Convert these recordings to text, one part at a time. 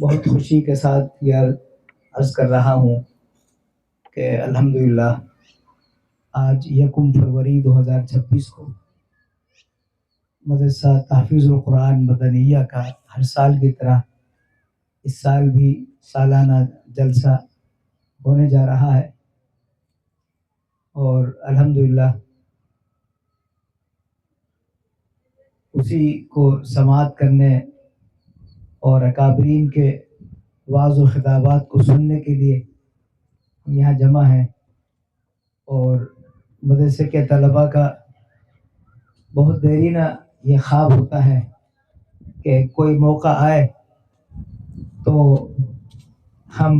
بہت خوشی کے ساتھ یہ عرض کر رہا ہوں کہ الحمدللہ آج 1 فروری 2026 کو مدرسہ تحفیظ القرآن مدنیہ کا ہر سال کی طرح اس سال بھی سالانہ جلسہ ہونے جا رہا ہے، اور الحمدللہ اسی کو سماعت کرنے اور اکابرین کے وعظ و خطابات کو سننے کے لیے ہم یہاں جمع ہیں۔ اور مدرسے کے طلباء کا بہت دیرینہ یہ خواب ہوتا ہے کہ کوئی موقع آئے تو ہم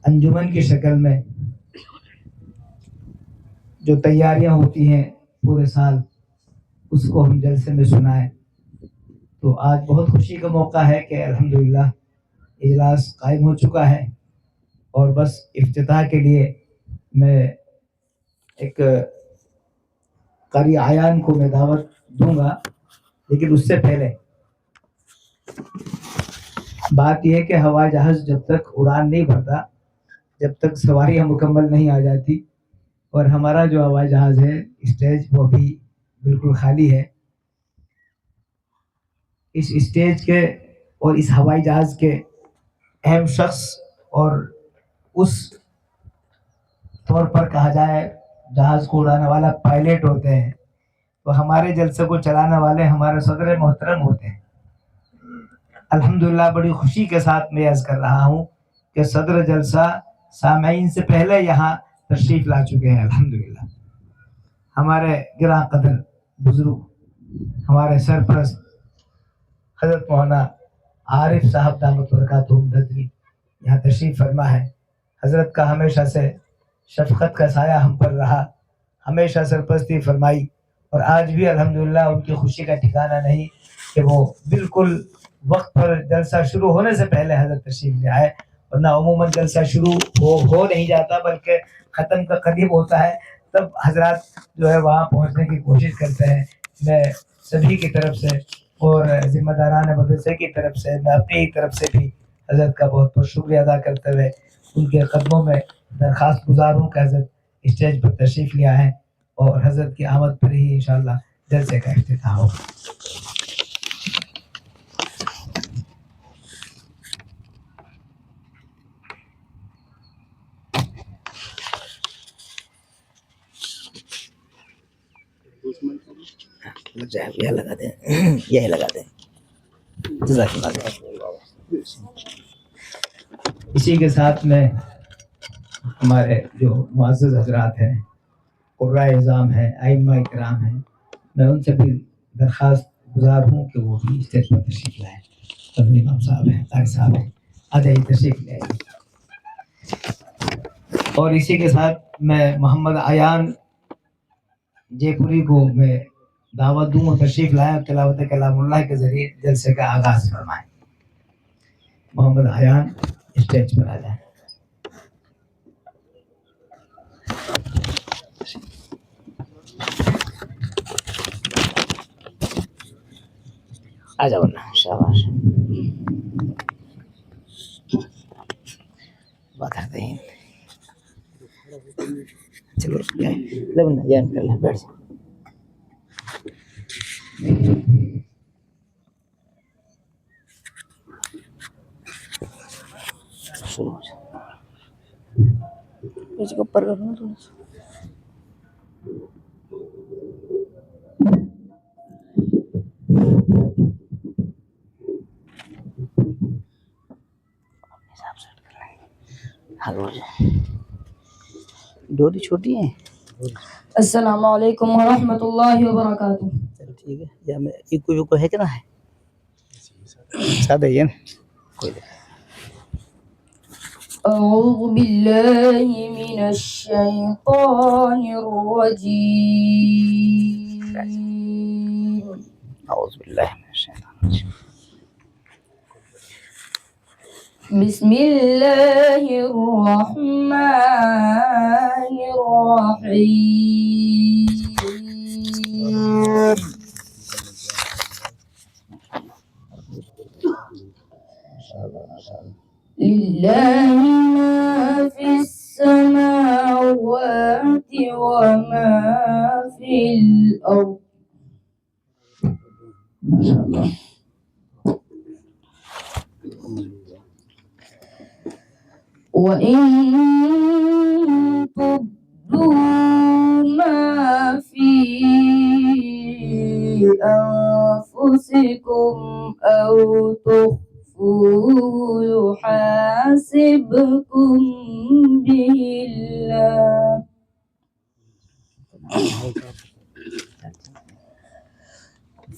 انجمن کی شکل میں جو تیاریاں ہوتی ہیں پورے سال اس کو ہم جلسے میں سنائیں۔ تو آج بہت خوشی کا موقع ہے کہ الحمدللہ اجلاس قائم ہو چکا ہے، اور بس افتتاح کے لیے میں ایک قاری عیان کو میں دعوت دوں گا، لیکن اس سے پہلے بات یہ ہے کہ ہوائی جہاز جب تک اڑان نہیں بھرتا، جب تک سواریاں مکمل نہیں آ جاتی، اور ہمارا جو ہوائی جہاز ہے اسٹیج وہ بھی بالکل خالی ہے۔ اس اسٹیج کے اور اس ہوائی جہاز کے اہم شخص اور اس طور پر کہا جائے جہاز کو اڑانے والا پائلٹ ہوتے ہیں، تو ہمارے جلسے کو چلانے والے ہمارے صدر محترم ہوتے ہیں۔ الحمدللہ بڑی خوشی کے ساتھ میں عرض کر رہا ہوں کہ صدر جلسہ سامعین سے پہلے یہاں تشریف لا چکے ہیں۔ الحمدللہ ہمارے گراں قدر بزرگ، ہمارے سرپرست حضرت مولانا عارف صاحب دامت برکاتہم ندوی یہاں تشریف فرما ہے۔ حضرت کا ہمیشہ سے شفقت کا سایہ ہم پر رہا، ہمیشہ سرپرستی فرمائی، اور آج بھی الحمدللہ ان کی خوشی کا ٹھکانہ نہیں کہ وہ بالکل وقت پر جلسہ شروع ہونے سے پہلے حضرت تشریف لے آئے، ورنہ عموماً جلسہ شروع ہو نہیں جاتا بلکہ ختم کا قریب ہوتا ہے تب حضرات جو ہے وہاں پہنچنے کی کوشش کرتے ہیں۔ میں سبھی کی طرف سے اور ذمہ داران مدرسے کی طرف سے، میں اپنی طرف سے بھی حضرت کا بہت بہت شکریہ ادا کرتے ہوئے ان کے قدموں میں درخواست گزار ہوں کہ حضرت اسٹیج پر تشریف لے آئیں، اور حضرت کی آمد پر ہی انشاءاللہ جلسے کا افتتاح ہو۔ یہ لگا دیں، یہ لگا دیں، جزاک اللہ۔ اسی کے ساتھ میں ہمارے جو معزز حضرات ہیں، قرائے اعظام ہیں، ائمہ اکرام ہیں، میں ان سے بھی درخواست گزار ہوں کہ وہ بھی اسٹیج پر تشریف لائیں۔ فضل امام صاحب ہیں، طاہر صاحب ہیں، آ جائیے تشریف لے آئیے۔ اور اسی کے ساتھ میں محمد عیان جے پوری کو میں دعوت دوں اور تشریف لائیں اور تلاوت کلام اللہ کے ذریعے جلسے کا آغاز فرمائیں۔ محمد عیان اسٹیج پر آ جائیں۔ آ جاؤ نا، شاباش، بات کرتے ہیں۔ چلو جائیں کر لیں، بیٹھ جائیں۔ شروع ہو جائے، اس کو اوپر کرنا تھوڑا سا۔ ڈوری چھوٹی ہیں۔ السلام علیکم ورحمۃ اللہ وبرکاتہ۔ چلو ٹھیک ہے، یا میں ایک کو ہے کہ نہ ہے سادہ ہی ہے نا، کوئی نہیں۔ اعوذ باللہ من الشیطان الرجیم۔ اعوذ باللہ من الشیطان الرجیم۔ بسم اللہ الرحمن الرحیم۔ لله ما في السماوات وما في الأرض. ما شاء الله. وإن تبدوا ما في أنفسكم أو تخفوه يحاسبكم به الله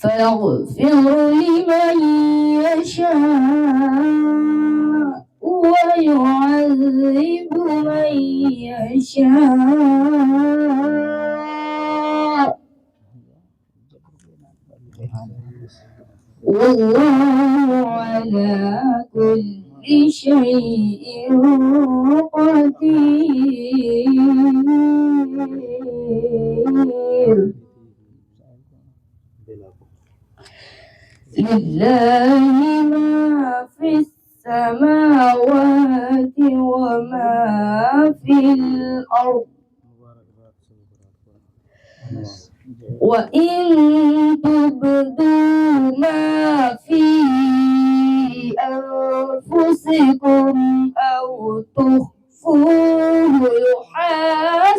فيغفر لمن يشاء ويعذب من يشاء والله على كل شيء قدير. لله ما في السماوات وما في الأرض. وإن تبدوا ما في أنفسكم أو تخفوه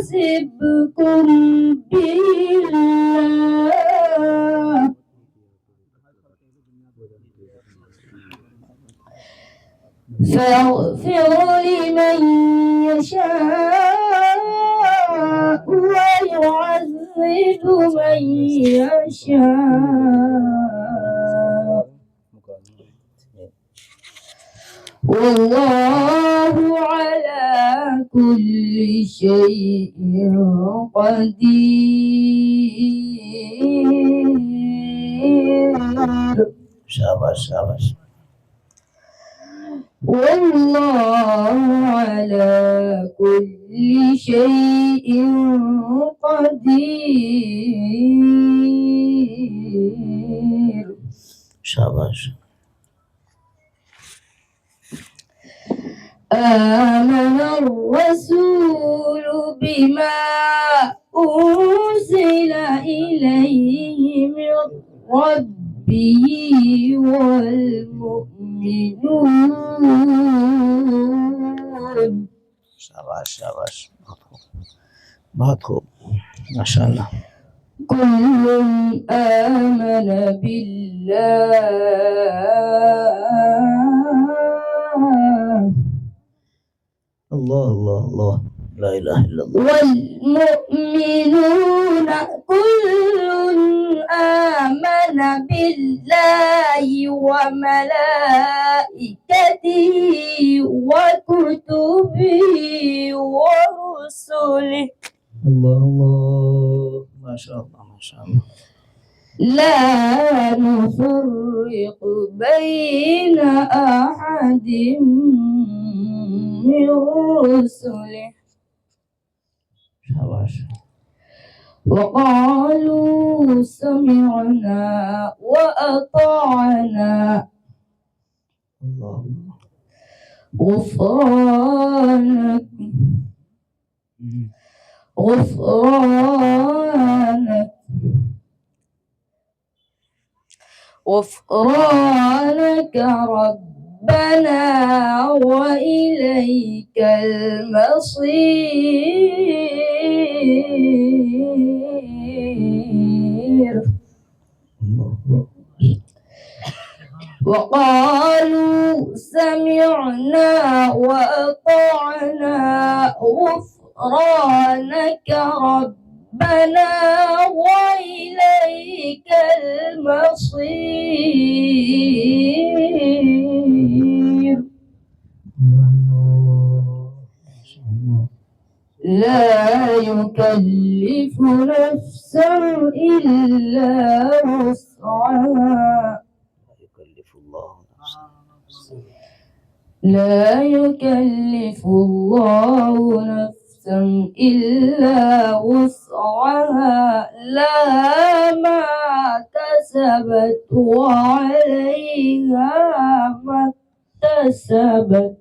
يحاسبكم به الله فيغفر لمن يشاء ويعذب من يشاء والله على كل شيء قدير. شاباش شاباش. والله على كل شيء قدير. شاباش. آمن الرسول بما أنزل إليه من ربه والمؤمنون. شاباش شاباش. بہت خوب ماشاء اللہ. كل آمن بالله اللہ اللہ اللہ لا الہ الا اللہ. والمؤمنون كل آمن بالله وملائكته وكتبه ورسله. اللہ اللہ ما شاء اللہ ما شاء اللہ. لا نفرق بين أحد من رسله. شاباش. وقالوا سمعنا وأطعنا اللہ غفرانك غفرانك غفرانك ربنا وإليك المصير. وقالوا سمعنا وأطعنا غفرانك ربنا وإليك المصير. لا يكلف نفسا إلا وسعها. لا يكلف الله نفسا إلا وسعها لها ما كسبت وعليها ما كسبت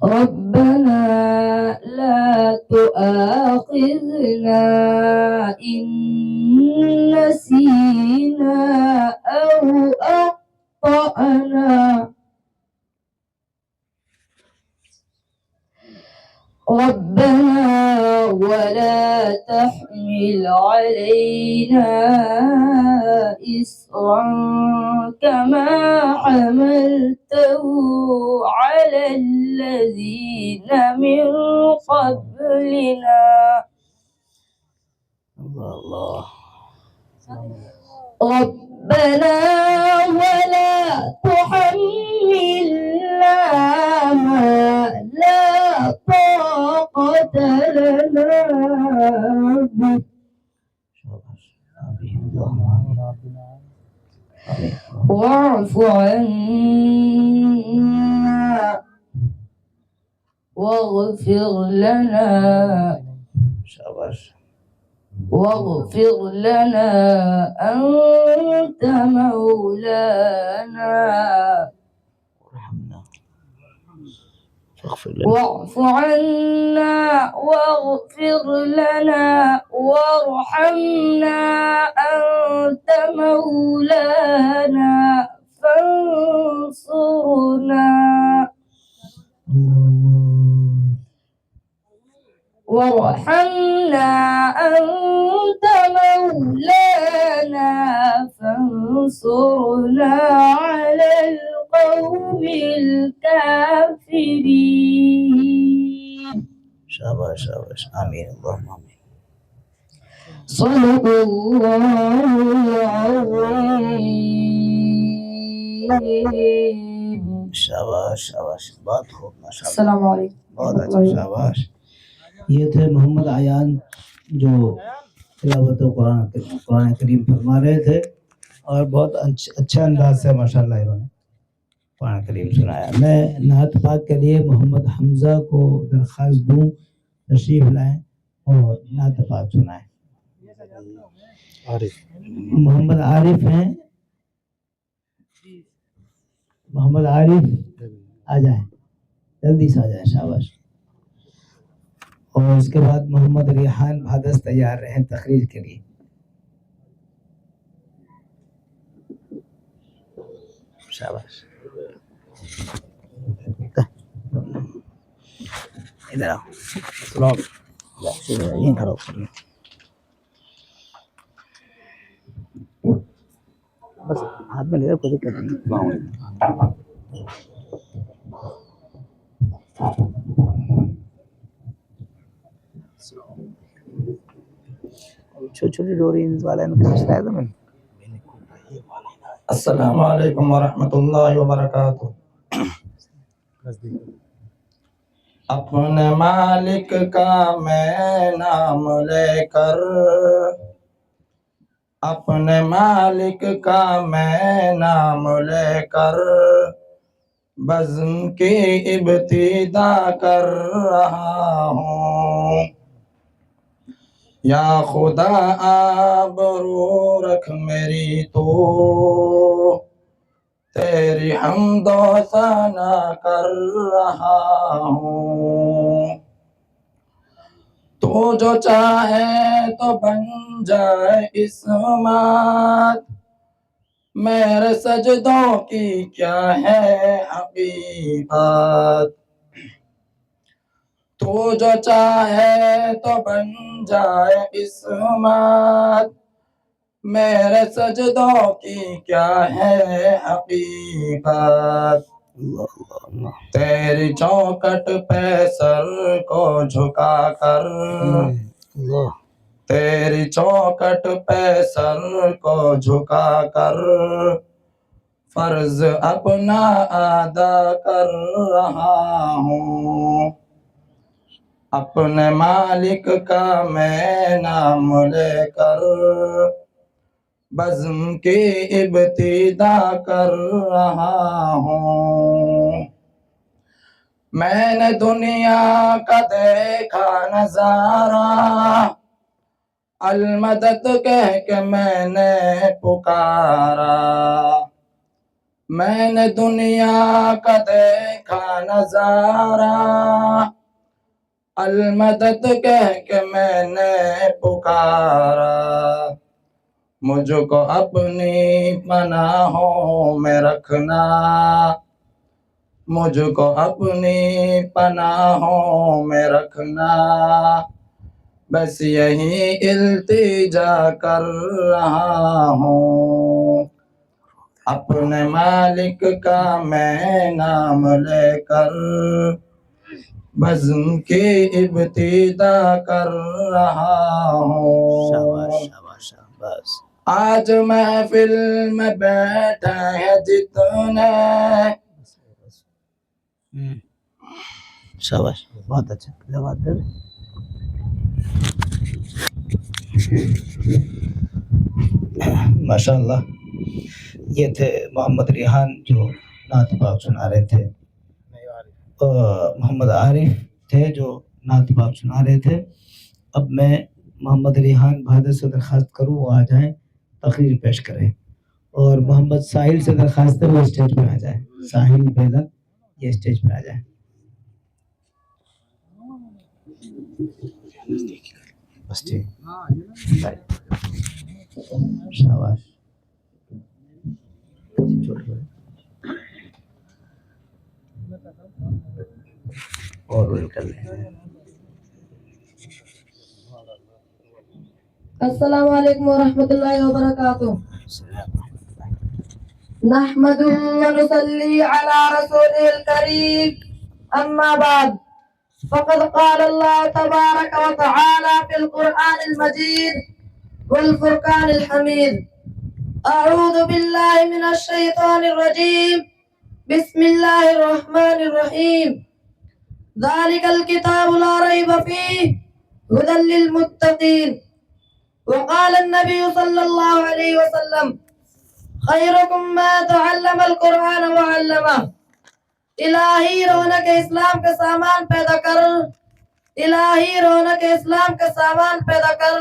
ربنا لا تؤاخذنا إن نسينا أو أخطأنا ربنا ولا تحمل علينا إصرا كما حملته على الذين من قبلنا الله ربنا ولا تحملنا ما لا طاقة لنا به واعف عنا واغفر لنا شاباش واغفر لنا أنت مولانا وارحمنا واغفر لنا واعف عنا واغفر لنا وارحمنا أنت مولانا فانصرنا وارحمنا أنت مولانا فانصرنا على القوم الكافرين شاباش شاباش آمين اللهم آمين صدق الله العظيم شاباش شاباش بہت خوب ماشاء اللہ السلام علیکم بہت اچھا شاباش یہ تھے محمد عیان جو تلاوت قرآن کریم فرما رہے تھے اور بہت اچھا انداز سے ماشاءاللہ انہوں نے قرآن کریم سنایا. میں نعت پاک کے لیے محمد حمزہ کو درخواست دوں تشریف لائیں اور نعت پاک سنائیں. محمد عارف ہیں, محمد عارف آ جائیں, جلدی سے آ جائیں. شاباش. اور اس کے بعد محمد ریحان بھادس تیار رہیں تقریر کے لیے. شاباش. ادھر آؤ. یہیں کھڑا ہو. بس ہاتھ میں لے رہا, کوئی دقت نہیں. چھوٹی ڈوری والا شاید میں. السلام علیکم ورحمۃ اللہ وبرکاتہ. اپنے مالک کا میں نام لے کر, اپنے مالک کا میں نام لے کر بزم کی ابتدا کر رہا ہوں. یا خدا آبرو رکھ میری تو, تیری حمد و ثنا کر رہا ہوں. تو جو چاہے تو بن جائے اسمات, میرے سجدوں کی کیا ہے حقیقت. تو جو چاہے تو بن جائے اسمات, میرے سجدوں کی کیا ہے حقیقت. تیری چوکٹ پہ سر کو جھکا کر, تیری چوکٹ پہ سر کو جھکا کر فرض اپنا ادا کر رہا ہوں. اپنے مالک کا میں نام لے کر بزم کی ابتدا کر رہا ہوں. میں نے دنیا کا دیکھا نظارہ, المدد کہہ کے میں نے پکارا، میں نے دنیا کا دیکھا نظارہ، المدد کہہ کے میں نے پکارا، مجھ کو اپنی پناہوں میں رکھنا، مجھ کو اپنی پناہوں میں رکھنا، بس یہی التجا کر رہا ہوں، اپنے مالک کا میں نام لے کر بزم کی ابتدا کر رہا ہوں۔ آج محفل میں بیٹھے ہیں جتنے، شاباش، بہت اچھا، جواب دے دیں۔ ماشاء اللہ، یہ تھے محمد ریحان جو نعت پاک سنا رہے تھے، محمد عارف تھے جو نعت پاک سنا رہے تھے۔ اب میں محمد ریحان بہادر سے درخواست کروں وہ آ جائیں، تقریر پیش کریں، اور محمد ساحل سے درخواست ہے وہ اسٹیج پر آ جائیں، ساحل بیلن یہ اسٹیج پر آ جائیں۔ بس ٹھیک، شاباش، اور رول کر لیں۔ السلام علیکم ورحمۃ اللہ وبرکاتہ۔ نحمده ونصلي على رسوله الكريم، أما بعد، فقد قال الله تبارك وتعالى في القرآن المجيد والفرقان الحميد: أعوذ بالله من الشيطان الرجيم، بسم الله الرحمن الرحيم، ذلك الكتاب لا ريب فيه هدى للمتقين، وقال النبي صلى الله عليه وسلم: خیرکم ما تعلم القرآن وعلمہ۔ الہی رونق اسلام کے سامان پیدا کر، الہی رونق اسلام کے سامان پیدا کر،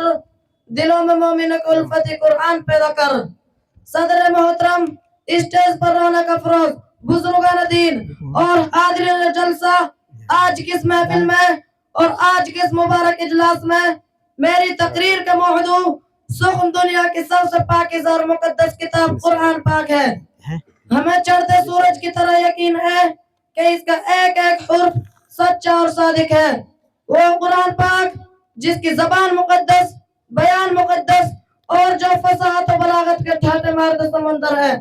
دلوں میں مومن کو الفت قرآن پیدا کر۔ صدر محترم، اسٹیج پر رونق افروز بزرگان دین اور حاضرین جلسہ، آج کی اس محفل میں اور آج کے اس مبارک اجلاس میں میری تقریر کا موضوع سخن دنیا کی سب سے پاکیزہ اور مقدس کتاب قرآن پاک ہے۔ ہمیں چڑھتے سورج کی طرح یقین ہے کہ اس کا ایک ایک حرف سچا اور صادق ہے۔ وہ قرآن پاک جس کی زبان مقدس، بیان مقدس اور جو فصاحت و بلاغت کے ٹھاٹے مارتے سمندر ہے،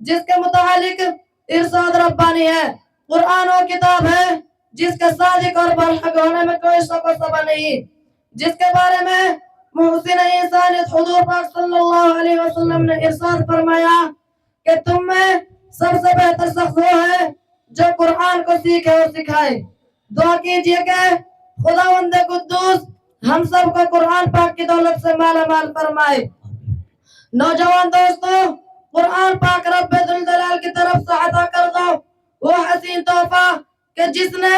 جس کے متعلق ارشاد ربانی ہے۔ قرآن وہ کتاب ہے جس کے صادق اور برحق ہونے میں کوئی شک و شبہ نہیں، جس کے بارے میں محسن انسانیت حضور پاک صلی اللہ علیہ وسلم نے ارشاد فرمایا کہ تم میں سب سے بہتر شخص وہ ہے جو قرآن کو سیکھے اور سکھائے۔ دعا کیجئے کہ خداوند قدوس ہم سب کو قرآن پاک کی دولت سے مالا مال فرمائے۔ نوجوان دوستو، قرآن پاک رب ذوالجلال کی طرف سے عطا کردہ وہ حسین تحفہ کہ جس نے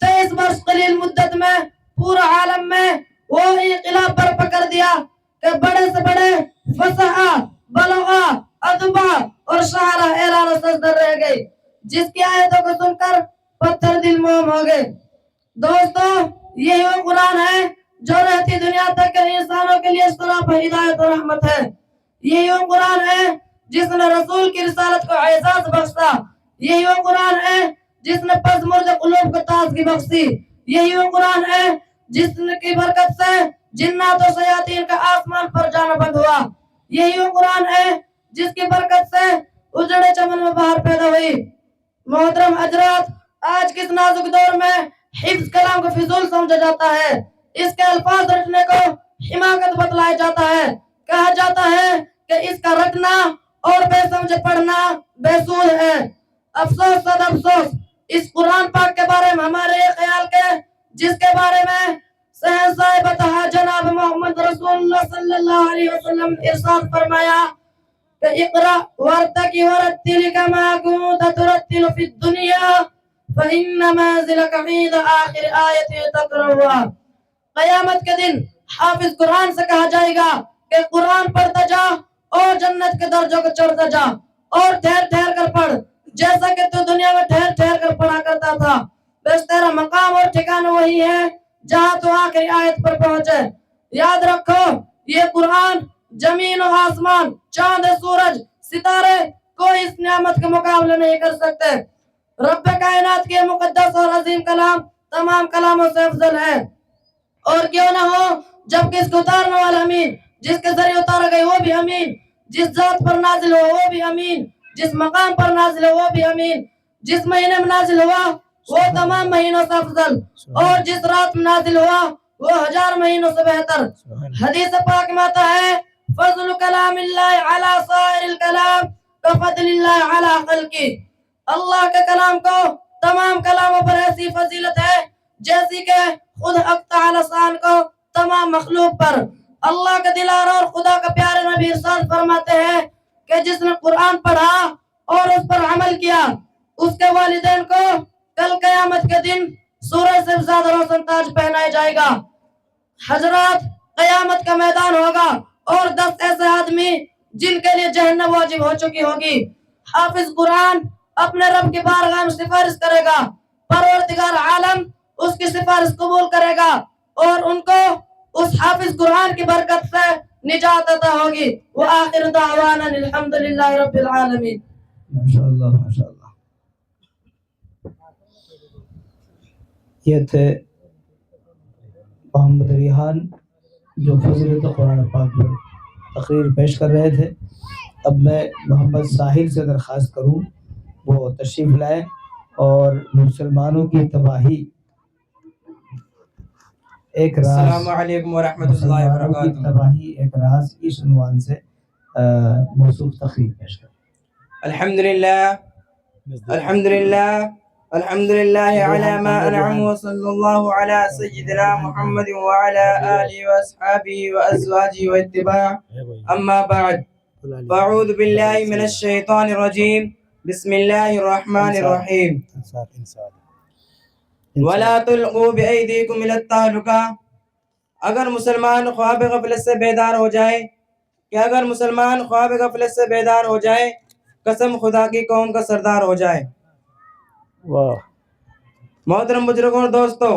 23 برس قلیل مدت میں پورا عالم میں وہ انقلاب برپا کر دیا کہ بڑے سے بڑے فصحا، بلغا، ادبا اور شاعرہ حیران و سجدہ رہ گئے، جس کی آیتوں کو سن کر پتھر دل موم ہو گئے۔ دوستو، یہی وہ قرآن ہے جو رہتی دنیا تک کے انسانوں کے لیے شرف ہدایت و رحمت ہے۔ یہی وہ قرآن ہے جس نے رسول کی رسالت کو اعزاز بخشا۔ یہی وہ قرآن ہے جس نے پژمردہ قلوب کو تازگی بخشی۔ یہی وہ قرآن ہے جس کی برکت سے جنات و شیاطین کا آسمان پر جانا بند ہوا۔ یہی وہ قرآن ہے جس کی برکت سے اجڑے چمن میں بہار پیدا ہوئی۔ محترم حضرات، آج کے اس نازک دور میں حفظ کلام کو فضول سمجھا جاتا ہے، اس کے الفاظ رٹنے کو حماقت بتلایا جاتا ہے، کہا جاتا ہے کہ اس کا رٹنا اور بے سمجھ پڑھنا بے سود ہے۔ افسوس صد افسوس، اس قرآن پاک کے بارے میں ہمارے یہ خیال کے جس کے بارے میں شہنشاہ بتہا جناب محمد رسول اللہ صلی اللہ علیہ وسلم ارشاد فرمایا کہ اقرأ وارتقی ورتل کما کنت ترتل فی الدنیا فإن منزلک عند آخر آیت تقرأها۔ قیامت کے دن حافظ قرآن سے کہا جائے گا کہ قرآن پڑھتا جا اور جنت کے درجوں کو چڑھتا جا اور ٹھہر ٹھہر کر پڑھ جیسا کہ تو دنیا میں ٹھہر ٹھہر کر پڑھا کرتا تھا. بس تیرا مقام اور ٹھکانہ وہی ہے جہاں تو آخری آیت پر پہنچے. یاد رکھو یہ قرآن زمین و آسمان چاند سورج ستارے کوئی اس نعمت کا مقابلہ نہیں کر سکتے. رب کائنات کے مقدس اور عظیم کلام تمام کلاموں سے افضل ہے. اور کیوں نہ ہو جبکہ اس کو اتارنے والا امین جس کے ذریعے اتارا گئے وہ بھی امین جس ذات پر نازل ہوا وہ بھی امین جس مقام پر نازل ہوا وہ بھی امین جس مہینے میں نازل ہوا وہ تمام مہینوں سے افضل اور جس رات میں نازل ہوا وہ 1000 مہینوں سے بہتر. حدیث پاک میں آتا ہے فضل کلام اللہ علی سائر الکلام کفضل اللہ علی خلقی. اللہ کے کلام کو تمام کلاموں پر ایسی فضیلت ہے جیسی کہ خود حق تعالی شان کو تمام مخلوق پر. اللہ کا دلار اور خدا کا پیارے نبی ارشاد فرماتے ہیں کہ جس نے قرآن پڑھا اور اس پر عمل کیا اس کے والدین کو کل قیامت کے دن سورج سے زیادہ روشن تاج پہنایا جائے گا. حضرات قیامت کا میدان ہوگا اور 10 ایسے آدمی جن کے لیے جہنم واجب ہو چکی ہوگی. حافظ قرآن اپنے رب کی بارگاہ میں سفارش کرے گا. پروردگار عالم اس کی سفارش قبول کرے گا اور ان کو اس حافظ قرآن کی برکت سے نجات عطا ہوگی. وآخر دعوانا الحمدللہ رب العالمین. ماشاءاللہ ماشاءاللہ. یہ تھے محمد ریحان جو فضیلت قرآن پاک پر تقریر پیش کر رہے تھے. اب میں محمد ساحل سے درخواست کروں وہ تشریف لائیں اور مسلمانوں کی تباہی ایک راز. السلام علیکم ورحمۃ اللہ وبرکاتہ. تباہی ایک راز اس عنوان سے موصوف تقریر پیش کریں. الحمدللہ الحمدللہ علی ما انعم وصلی اللہ علی سیدنا محمد وعلی آلہ واصحابہ وازواجہ واتباع. اما بعد فاعوذ باللہ من الشیطان الرجیم. بسم اللہ الرحمن الرحیم. ولا تلقوا بأیدیکم الی التہلکہ. اگر مسلمان خواب غفلت سے بیدار ہو جائے اگر مسلمان خواب غفلت سے بیدار ہو جائے قسم خدا کی قوم کا سردار ہو جائے. محترم بزرگوں اور دوستو،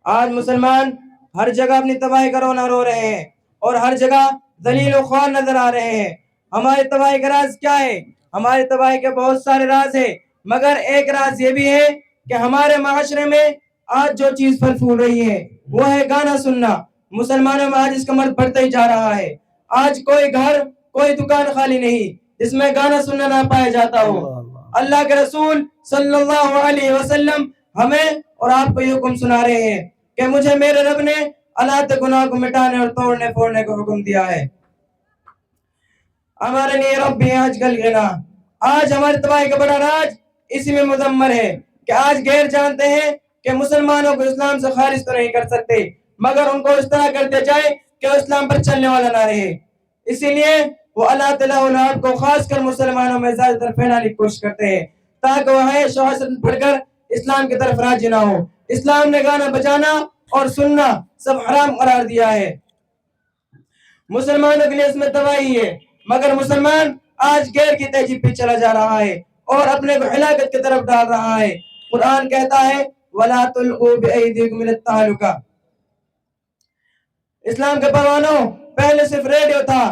آج مسلمان ہر جگہ اپنی تباہی کا رونا رو رہے ہیں اور ہر جگہ ذلیل و خوار نظر آ رہے ہیں. ہماری تباہی کا راز کیا ہے؟ ہماری تباہی کے بہت سارے راز ہیں، مگر ایک راز یہ بھی ہے کہ ہمارے معاشرے میں آج جو چیز پھل پھول رہی ہے وہ ہے گانا سننا. مسلمانوں میں آج اس کا مرض بڑھتا ہی جا رہا ہے. آج کوئی گھر کوئی دکان خالی نہیں جس میں گانا سننا نہ پایا جاتا ہو. اللہ کے رسول صلی اللہ علیہ وسلم ہمیں اور آپ کو یہ حکم سنا رہے ہیں کہ مجھے میرے رب نے اللہ گناہ کو مٹانے اور توڑنے پھوڑنے کا حکم دیا ہے. ہمارے لیے رب بھی آج کل غنا. آج ہماری تباہی کا بڑا راج اسی میں مضمر ہے کہ آج غیر جانتے ہیں کہ مسلمانوں کو اسلام سے خارج تو نہیں کر سکتے مگر ان کو اس طرح کرتے جائے کہ وہ اسلام پر چلنے والا نہ رہے. اسی لیے وہ اللہ تعالیٰ اولاد کو خاص کر مسلمانوں میں زیادہ تر پھیلانے کی کوشش کرتے ہیں تاکہ وہ شہادت پڑھ کر اسلام کی طرف راضی نہ ہو. اسلام نے گانا بجانا اور سننا سب حرام قرار دیا ہے. مسلمانوں کے لیے اس میں تباہی ہے مگر مسلمان آج غیر کی تہذیب پہ چلا جا رہا ہے اور اپنے کو ہلاکت کی طرف ڈال رہا ہے. قرآن کہتا ہے وَلَا تُلْقُوا بِأَيْدِيكُمْ إِلَى التَّهْلُكَةِ. اسلام کے پروانوں پہلے صرف ریڈیو تھا،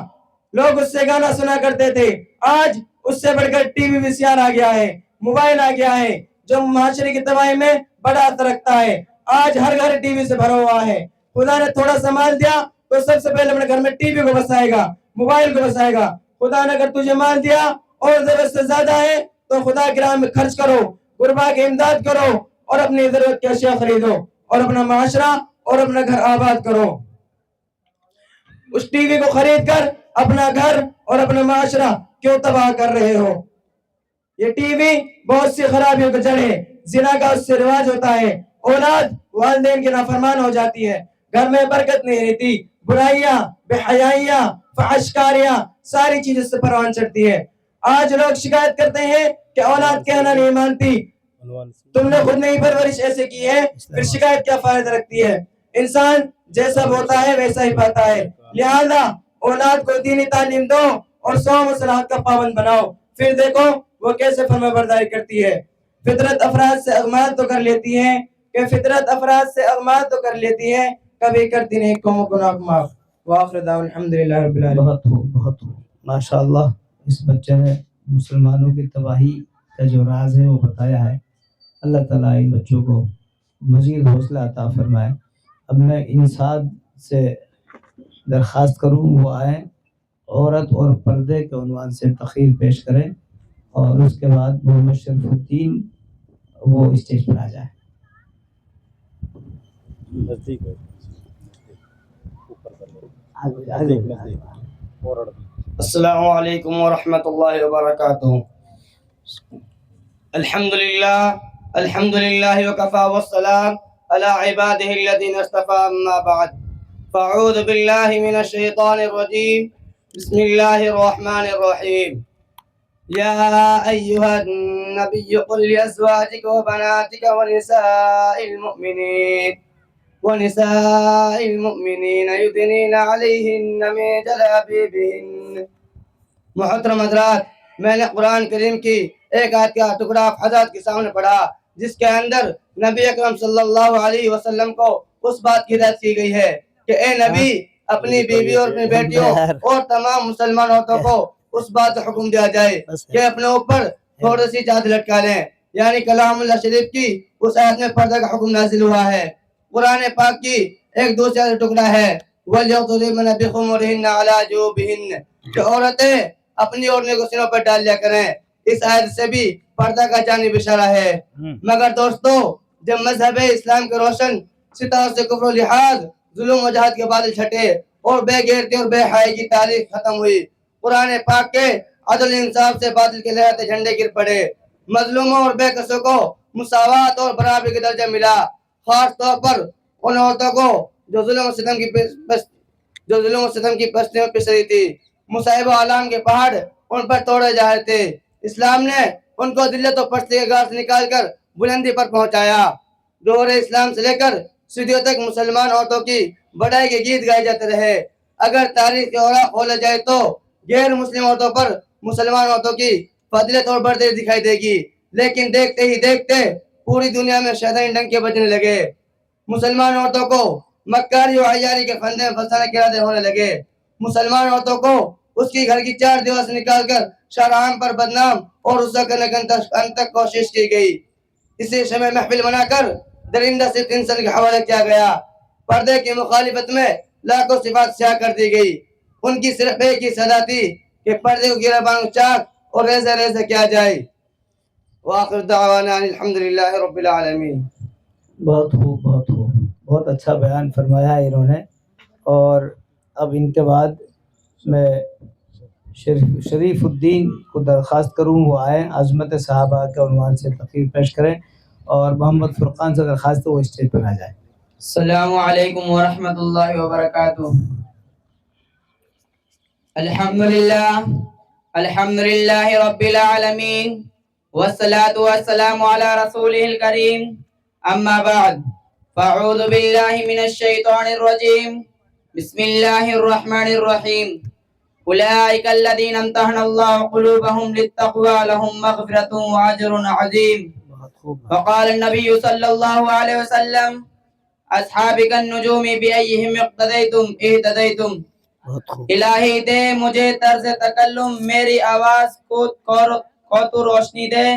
لوگ اس سے گانا سنا کرتے تھے. آج اس سے بڑھ کر ٹی وی وی آ گیا ہے، موبائل آ گیا ہے جو معاشرے کی تباہی میں بڑا اثر رکھتا ہے. آج ہر گھر ٹی وی سے بھرا ہوا ہے. خدا نے تھوڑا سا مال دیا تو سب سے پہلے اپنے گھر میں ٹی وی کو بسائے گا، موبائل کو بسائے گا. خدا نے اگر تجھے مال دیا اور ضرورت سے زیادہ ہے تو خدا کی راہ میں خرچ کرو، غربا کی امداد کرو اور اپنی ضرورت کی اشیاء خریدو اور اپنا معاشرہ اور اپنا گھر آباد کرو. اس ٹی وی کو خرید کر اپنا گھر اور اپنا معاشرہ کیوں تباہ کر رہے ہو؟ یہ ٹی وی بہت سی خرابیوں کا جڑ ہے. زنا کا اس سے رواج ہوتا ہے، اولاد والدین کی نافرمان ہو جاتی ہے، گھر میں برکت نہیں رہتی، برائیاں، بے حیائیاں، فحش کاریاں، ساری چیزیں سے پروان چڑھتی ہے. آج لوگ شکایت کرتے ہیں کہ اولاد کہنا نہیں مانتی. تم نے خود نہیں پرورش ایسے کی ہے پھر شکایت کیا فائدہ رکھتی ہے؟ انسان جیسا ہوتا ہے ویسا ہی پاتا ہے، لہذا اولاد کو دینی تعلیم دو اور 100 مصالحات کا پابند بناؤ، پھر دیکھو وہ کیسے فرما برداری کرتی ہے۔ فطرت افراد سے اغماد تو کر لیتی ہے کبھی کرتی نہیں قوموں کو ناکماف۔ وآخر دعوانا الحمدللہ رب العالمین۔ بہت بہت ماشاء اللہ، اس بچے نے مسلمانوں کی تباہی کا جو راز ہے وہ بتایا ہے۔ اللہ تعالیٰ ان بچوں کو مزید حوصلہ عطا فرمائے۔ اب میں انساد سے درخواست کروں وہ آئیں، عورت اور پردے کے عنوان سے تقریر پیش کریں، اور اس کے بعد محمد شریف الدین وہ اسٹیج پر آ جائیں۔ السلام علیکم ورحمۃ اللہ وبرکاتہ۔ الحمد للہ وکفا والسلام علی عبادہ الذین اصطفى، اما بعد فاعوذ باللہ من الشیطان الرجیم، بسم اللہ الرحمن الرحیم۔ یا ایہا النبی قل لأزواجک وبناتک ونساء المؤمنین یدنین علیہن من جلابیبہن۔ محترم حضرات، میں نے قرآن کریم کی ایک آیت کا ٹکڑا آپ حضرات کے سامنے پڑھا جس کے اندر نبی اکرم صلی اللہ علیہ وسلم کو اس بات کی ہدایت کی گئی ہے کہ اے نبی، اپنی بیوی اور اپنی بیٹیوں اور تمام مسلمان عورتوں کو اس بات کا حکم دیا جائے کہ اپنے اوپر تھوڑی سی چادر لٹکا لیں، یعنی کلام اللہ شریف کی اس آیت میں پردہ کا حکم نازل ہوا ہے۔ قرآن پاک کی ایک دوسرا ٹکڑا ہے وَلْيَضْرِبْنَ بِخُمُرِهِنَّ عَلَى جُوبِهِنَّ، کہ عورتیں اپنی اوڑھنے کو سینوں پر ڈال لیا کریں۔ اس آیت سے بھی پردہ کا جانب اشارہ ہے۔ مگر دوستو، جب مذہب اسلام کے روشن ستاروں سے کفر و لحاظ، ظلم و جہاد کے بادل چھٹے اور بے غیرتی اور بے حیائی کی تاریخ ختم ہوئی، قرآن پاک کے عدل انصاف سے بادل کے لہراتے جھنڈے گر پڑے، مظلوموں اور بے کسوں کو مساوات اور برابری کا درجہ ملا، خاص طور پر ان عورتوں کو جو ظلم و ستم کی پستی میں پس رہی تھی۔ مصائب و آلام کے پہاڑ ان پر توڑے جا رہے تھے، اسلام نے ان کو ذلت و پستی کے گھاٹ سے نکال کر بلندی پر پہنچایا۔ ظہور اسلام سے لے کر صدیوں تک مسلمان عورتوں کی بڑائی کے گیت گائے جاتے رہے۔ اگر تاریخ کے اوراق کھولا جائے تو غیر مسلم عورتوں پر مسلمان عورتوں کی فضیلت اور برداری دکھائی دے گی، لیکن دیکھتے ہی دیکھتے پوری دنیا میں شیطانی ڈنکے بجنے لگے، مسلمان عورتوں کو مکاری و عیاری کے پھندے میں پھنسانے کے ارادے ہونے لگے، مسلمان عورتوں کو اس کی گھر کی 4 دیوار سے نکال کر شاہراہان پر بدنام اور رسوا کرنے کی انت تک کوشش کی گئی۔ اسی شمع محفل بنا کر درندہ صرف انسان کے حوالے کیا گیا، پردے کی مخالفت میں لاکھوں صفات سیاہ کر دی گئی۔ ان کی صرف ایک ہی صدا تھی کہ پردے کو گرہ بانگ چاک اور ریزہ ریزہ کیا جائے۔ وآخر دعوانا الحمدللہ رب العالمین۔ بہت خوب، بہت خوب، بہت اچھا بیان فرمایا ہے انہوں نے۔ اور اب ان کے بعد میں شریف الدین کو درخواست کروں وہ آئیں، عظمت صحابہ کے عنوان سے تقریر پیش کریں، اور محمد فرقان سے درخواست ہے وہ اسٹیج پر آ جائیں۔ السلام علیکم ورحمۃ اللہ وبرکاتہ۔ الحمد للہ رب العالمین، والصلاة والسلام علی رسولہ الکریم، اما بعد فاعوذ باللہ من الشیطان الرجیم، بسم اللہ الرحمن الرحیم۔ اولئک الذین امتحن اللہ قلوبہم للتقوی لہم مغفرۃ واجر عظیم۔ وقال النبی صلی اللہ علیہ وسلم اصحابی النجوم بأیہم اقتدیتم اہتدیتم۔ الہی دے مجھے طرز تکلم میری آواز کو تو روشنی دے،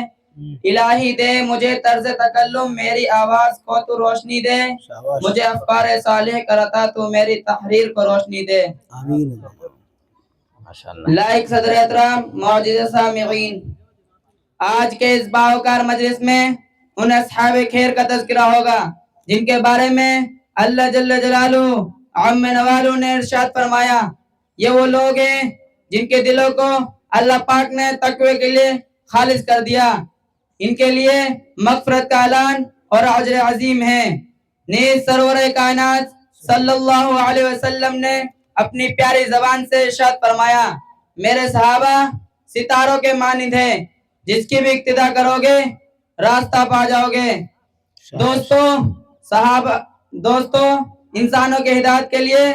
الہی دے مجھے طرز تکلم میری آواز کو تو روشنی دے، مجھے افکار صالح کرتا تو میری تحریر کو روشنی دے۔ لائق صدر احترام، معزز سامعین، آج کے اس باوقار مجلس میں ان اصحاب خیر کا تذکرہ ہوگا جن کے بارے میں اللہ جل جلالہ عم نوالہ نے ارشاد فرمایا، یہ وہ لوگ ہیں جن کے دلوں کو اللہ پاک نے تقوی کے لیے خالص کر دیا، ان کے لیے مغفرت کا اعلان اور اجر عظیم ہے۔ نیز سرور کائنات صلی اللہ علیہ وسلم نے اپنی پیاری زبان سے ارشاد فرمایا، میرے صحابہ ستاروں کے مانند ہیں، جس کی بھی اقتدا کرو گے راستہ پا جاؤ گے۔ دوستو انسانوں کے ہدایت کے لیے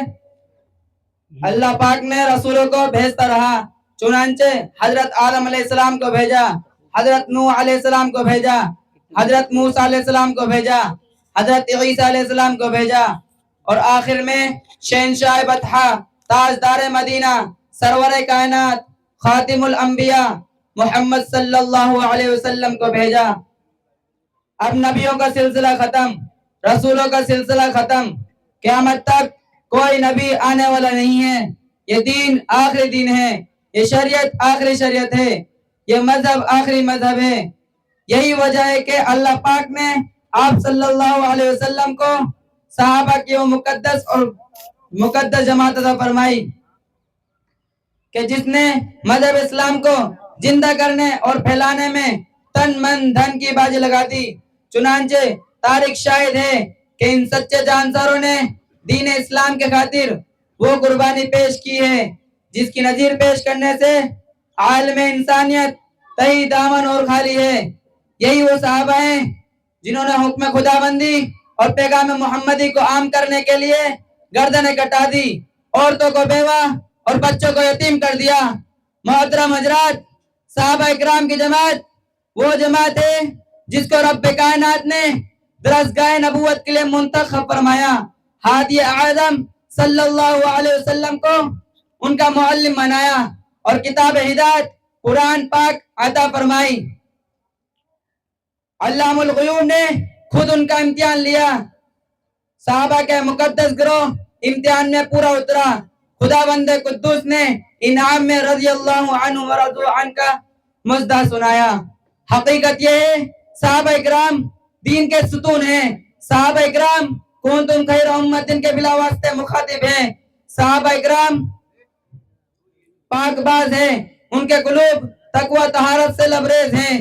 اللہ پاک نے رسولوں کو بھیجتا رہا. چنانچہ حضرت آدم علیہ السلام کو بھیجا، حضرت نوح علیہ السلام کو بھیجا، حضرت موسیٰ علیہ السلام کو بھیجا، حضرت عیسیٰ علیہ السلام کو بھیجا، اور آخر میں شہنشاہ بطحہ، تاجدار مدینہ، سرور کائنات، خاتم الانبیاء محمد صلی اللہ علیہ وسلم کو بھیجا. اب نبیوں کا سلسلہ ختم، رسولوں کا سلسلہ ختم. قیامت تک کوئی نبی آنے والا نہیں ہے. یہ دین آخری دین ہے، یہ شریعت آخری شریعت ہے، یہ مذہب آخری مذہب ہے. یہی وجہ ہے کہ اللہ پاک نے آپ صلی اللہ علیہ وسلم کو صحابہ کی وہ مقدس جماعت عطا فرمائی کہ جس نے مذہب اسلام کو زندہ کرنے اور پھیلانے میں تن من دھن کی بازی لگا دی. چنانچہ تاریخ شاہد ہے کہ ان سچے جانساروں نے دین اسلام کے خاطر وہ قربانی پیش کی ہے جس کی نظیر پیش کرنے سے عالم انسانیت تہی دامن اور خالی ہے. یہی وہ صحابہ ہیں جنہوں نے حکم خدا بندی اور پیغام محمدی کو عام کرنے کے لیے گردنیں کٹا دی، عورتوں کو بیوہ اور بچوں کو یتیم کر دیا. محترم حضرات، صحابہ اکرام کی جماعت وہ جماعت ہے جس کو رب کائنات نے درسگاہ نبوت کے لیے منتخب فرمایا. ہادی اعظم صلی اللہ علیہ وسلم کو ان کا معلم بنایا اور کتاب ہدایت قرآن پاک عطا فرمائی. علام الغیوب نے خود ان کا امتحان لیا. صحابہ کے مقدس گروہ امتحان میں پورا اترا. خدا بند قدوس نے انعام میں رضی اللہ عنہ ورضوا عنہ کا مزدہ سنایا. حقیقت یہ ہے صحابہ اکرام دین کے ستون ہیں. صحابہ اکرام کنتم خیر امت کے بلا واسطے مخاطب ہیں. صحابہ اکرام پاک باز ہیں، ان کے قلوب تقوی طہارت سے لبریز ہیں،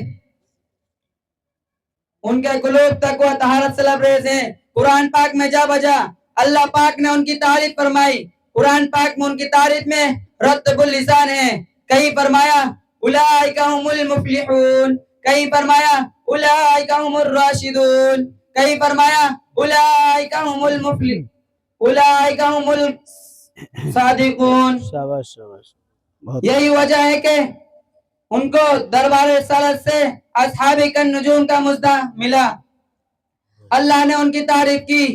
ان کے قلوب تقوی طہارت سے لبریز ہیں. قرآن پاک میں جا بجا اللہ پاک نے ان کی تعریف فرمائی. قرآن پاک میں ان کی تعریف میں رتب اللسان ہے. کہیں فرمایا اولئک هم المفلحون، کہیں فرمایا اولئک هم الراشدون، کہیں فرمایا اولئک هم المفلحون، اولئک هم الصادقون. شاباش شاباش. یہی وجہ ہے کہ ان کو دربار رسالت سے اصحاب النجوم کا مزدہ ملا. اللہ نے ان کی تعریف کی،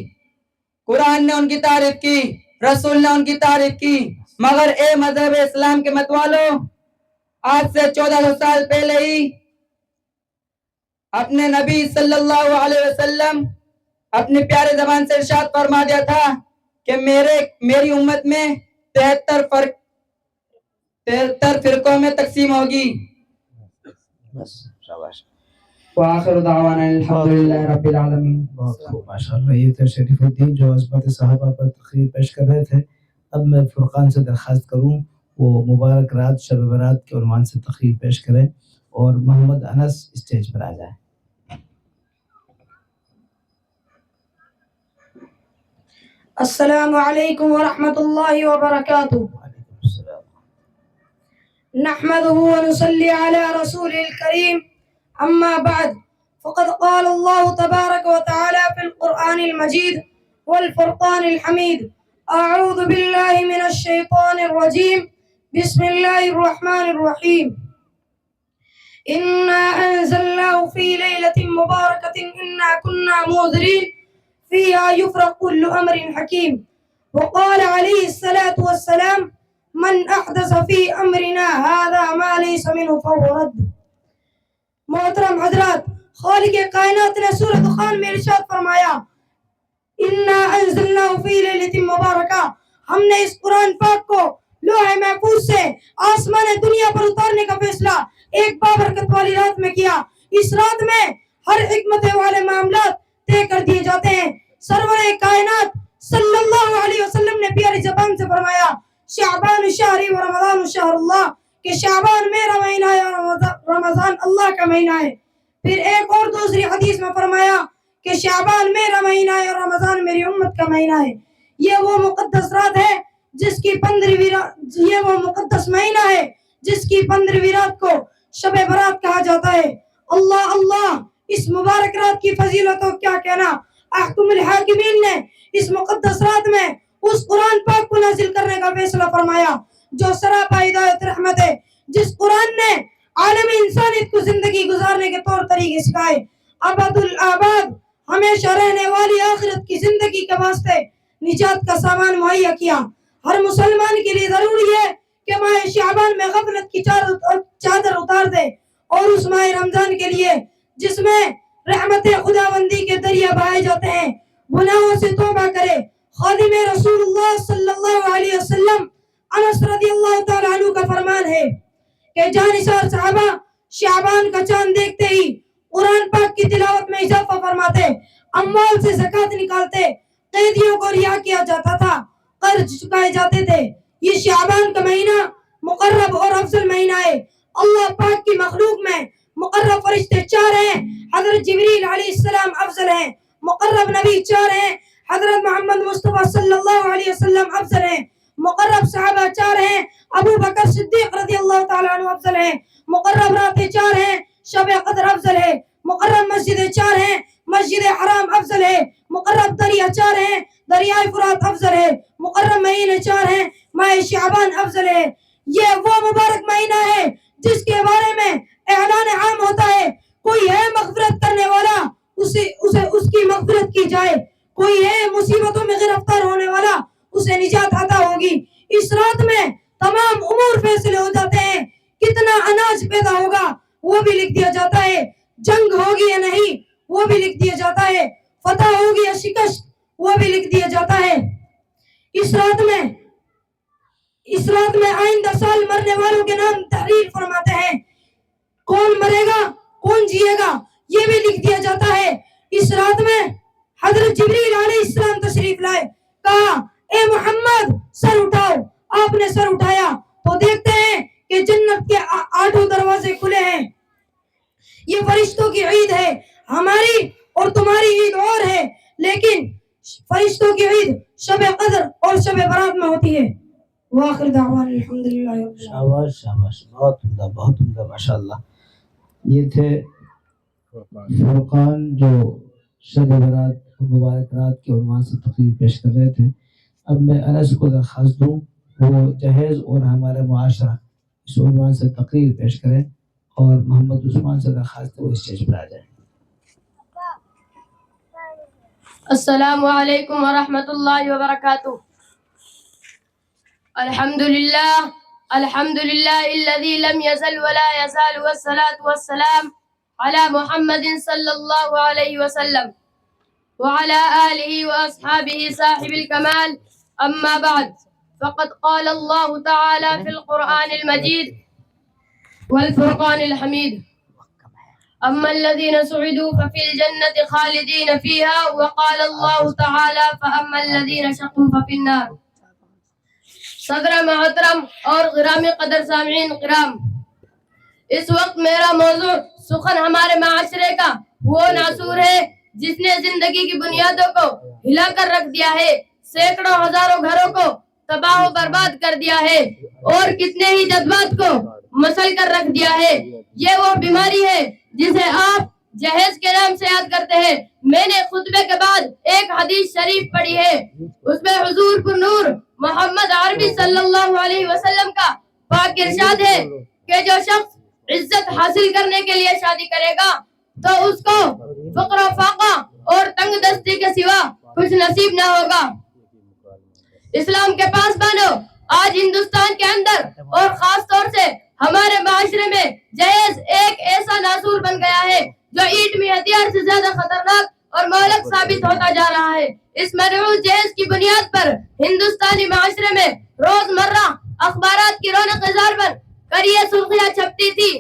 قرآن نے ان کی تعریف کی، رسول نے ان کی تعریف کی. مگر اے مذہب اسلام کے مت والو، آج سے 1400 سال پہلے ہی اپنے نبی صلی اللہ علیہ وسلم اپنی پیارے زبان سے ارشاد فرما دیا تھا کہ میری امت میں 73 فرقوں میں تقسیم ہوگی. وآخر دعوانا الحمدللہ رب العالمین. بہت خوب، ماشاءاللہ. یہ تھے شریف الدین جو عظمت صحابہ پر تقریر پیش کر رہے تھے. اب میں فرقان سے درخواست کروں وہ مبارک رات شب برات کے عنوان سے تقریر پیش کریں اور محمد انس اسٹیج پر آ جائیں. السلام علیکم ورحمۃ اللہ وبرکاتہ. وعلیکم السلام. نحمده ونصلي على رسوله الكريم. أما بعد، فقد قال الله تبارك وتعالى في القرآن المجيد والفرقان الحميد: أعوذ بالله من الشيطان الرجيم، بسم الله الرحمن الرحيم. إنا أنزلناه في ليلة مباركة إنا كنا منذرين فيها يفرق كل أمر حكيم. وقال عليه الصلاة والسلام: من احدث فی امرنا هذا ما لیس منه فهو رد. محترم حضرات، خالق کائنات نے سورۃ دخان میں ارشاد فرمایا: انا انزلناه فی لیلۃ مبارکہ، ہم نے اس قرآن پاک کو لوح محفوظ سے آسمان دنیا پر اتارنے کا فیصلہ ایک بابرکت والی رات میں کیا. اس رات میں ہر حکمت والے معاملات طے کر دیے جاتے ہیں. سرور کائنات صلی اللہ علیہ وسلم نے پیاری زبان سے فرمایا: شعبان شہری و رمضان شہر اللہ، کہ شعبان میرا مہینہ ہے اور رمضان اللہ کا مہینہ ہے. پھر ایک اور دوسری حدیث میں فرمایا کہ شعبان میرا مہینہ ہے اور رمضان میری امت کا مہینہ ہے. یہ وہ مقدس رات ہے جس کی 15ویں رات، یہ وہ مقدس مہینہ ہے جس کی 15ویں رات کو شب برات کہا جاتا ہے. اللہ اللہ، اس مبارک رات کی فضیلت کو کیا کہنا. احکم الحاکمین نے اس مقدس رات میں اس قرآن پاک کو نازل کرنے کا فیصلہ فرمایا جو سراپا ہدایت رحمت ہے، جس قرآن نے عالم انسانیت کو زندگی گزارنے کے طور طریقے سکھائے، ابد الآباد ہمیشہ رہنے والی آخرت کی زندگی کے واسطے نجات کا سامان مہیا کیا۔ ہر مسلمان کے لیے ضروری ہے کہ ماہ شعبان میں غفلت کی چادر اتار دے، اور اس ماہ رمضان کے لیے جس میں رحمت خداوندی کے دریا بہائے جاتے ہیں گناہوں سے توبہ کرے۔ خادم رسول اللہ صلی اللہ علیہ وسلم انس رضی اللہ تعالیٰ عنہ کا فرمان ہے کہ جانثار صحابہ شعبان کا چاند دیکھتے ہی قرآن پاک کی تلاوت میں اضافہ فرماتے، اموال سے زکوٰۃ نکالتے، قیدیوں کو رہا کیا جاتا تھا، قرض چکائے جاتے تھے۔ یہ شعبان کا مہینہ مقرب اور افضل مہینہ ہے۔ اللہ پاک کی مخلوق میں مقرب فرشتے 4 ہیں، حضرت جبریل علیہ السلام افضل ہیں۔ مقرب نبی 4 ہیں، حضرت محمد مصطفیٰ صلی اللہ علیہ وسلم افضل ہیں۔ مقرب صحابہ 4 ہیں، ابو بکر صدیق رضی اللہ تعالیٰ عنہ افضل ہیں۔ مقرب راتیں 4 ہیں، شب قدر افضل ہے۔ مقرب مسجدیں 4 ہیں، مسجد حرام افضل ہے۔ مقرب دریا 4 ہیں، دریائے فرات افضل ہے۔ مقرب مہینے 4 ہیں، ماہ شعبان افضل ہے۔ یہ وہ مبارک مہینہ ہے جس کے بارے میں اعلان عام ہوتا ہے، کوئی ہے مغفرت کرنے والا اس کی مغفرت کی جائے، کوئی ہے مصیبتوں میں گرفتار ہونے والا اسے نجات عطا ہوگی۔ اس رات میں تمام امور فیصلے ہو جاتے ہیں، کتنا اناج پیدا ہوگا وہ بھی لکھ دیا جاتا ہے، جنگ ہوگی یا نہیں وہ بھی لکھ دیا جاتا ہے، فتح ہوگی یا شکست وہ بھی لکھ دیا جاتا ہے۔ اس رات میں آئندہ سال مرنے والوں کے نام تحریر فرماتے ہیں، کون مرے گا کون جیے گا یہ بھی لکھ دیا جاتا ہے۔ اس رات میں حضرت جبریل علیہ السلام تشریف لائے، کہا اے محمد سر اٹھاؤ۔ آپ نے سر اٹھایا تو دیکھتے ہیں کہ جنت کے 8 دروازے کھلے ہیں۔ یہ فرشتوں کی عید ہے، ہماری اور تمہاری عید اور ہے، لیکن فرشتوں کی عید شب قدر اور شب برات میں ہوتی ہے۔ وآخر دعوانا الحمدللہ رب العالمین۔ شاباش شاباش، بہت عمدہ بہت عمدہ، ماشاءاللہ۔ یہ تھے فرقان جو شب برات مبارک رات کے عنوان سے تقریر پیش کر رہے تھے۔ اب میں انس کو درخواست دوں وہ جہیز اور ہمارا معاشرہ اس عنوان سے تقریر پیش کریں، اور محمد عثمان سے درخواست ہے وہ اسٹیج پر آ جائیں۔ السلام علیکم ورحمۃ اللہ وبرکاتہ۔ الحمد للہ الذی لم یزل ولا یزال والصلاة والسلام علی محمد صلی اللہ علیہ وسلم وعلى آله وأصحابه صاحب الكمال، أما بعد، فقد قال الله تعالى في القرآن المجيد والفرقان الحميد: أما الذين سعدوا ففي الجنة خالدين فيها، وقال الله تعالى: فأما الذين شقوا ففي النار۔ صدر محترم اور غرامی قدر سامعین کرام، اس وقت میرا موضوع سخن ہمارے معاشرے کا وہ ناسور ہے جس نے زندگی کی بنیادوں کو ہلا کر رکھ دیا ہے، سینکڑوں ہزاروں گھروں کو تباہ و برباد کر دیا ہے، اور کتنے ہی جذبات کو مسل کر رکھ دیا ہے۔ یہ وہ بیماری ہے جسے آپ جہیز کے نام سے یاد کرتے ہیں۔ میں نے خطبے کے بعد ایک حدیث شریف پڑھی ہے، اس میں حضور پر نور محمد عربی صلی اللہ علیہ وسلم کا پاک ارشاد ہے کہ جو شخص عزت حاصل کرنے کے لیے شادی کرے گا تو اس کو فقر و فاقہ اور تنگ دستی کے سوا کچھ نصیب نہ ہوگا۔ اسلام کے پاسبانوں، آج ہندوستان کے اندر اور خاص طور سے ہمارے معاشرے میں جہیز ایک ایسا ناسور بن گیا ہے جو ایٹمی ہتھیار سے زیادہ خطرناک اور مہلک ثابت ہوتا جا رہا ہے۔ اس منحوس جہیز کی بنیاد پر ہندوستانی معاشرے میں روز مرہ اخبارات کی رونق اظہار بن کر یہ سرخیاں چھپتی تھی: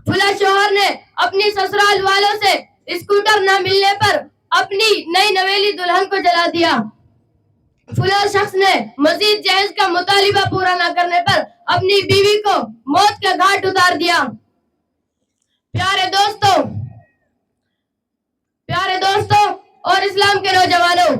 فلاں شوہر نے اپنی سسرال والوں سے اسکوٹر نہ ملنے پر اپنی نئی نویلی دلہن کو جلا دیا، فلاں شخص نے مزید جہیز کا مطالبہ پورا نہ کرنے پر اپنی بیوی کو موت کے گھاٹ اتار دیا۔ پیارے دوستوں اور اسلام کے نوجوانوں،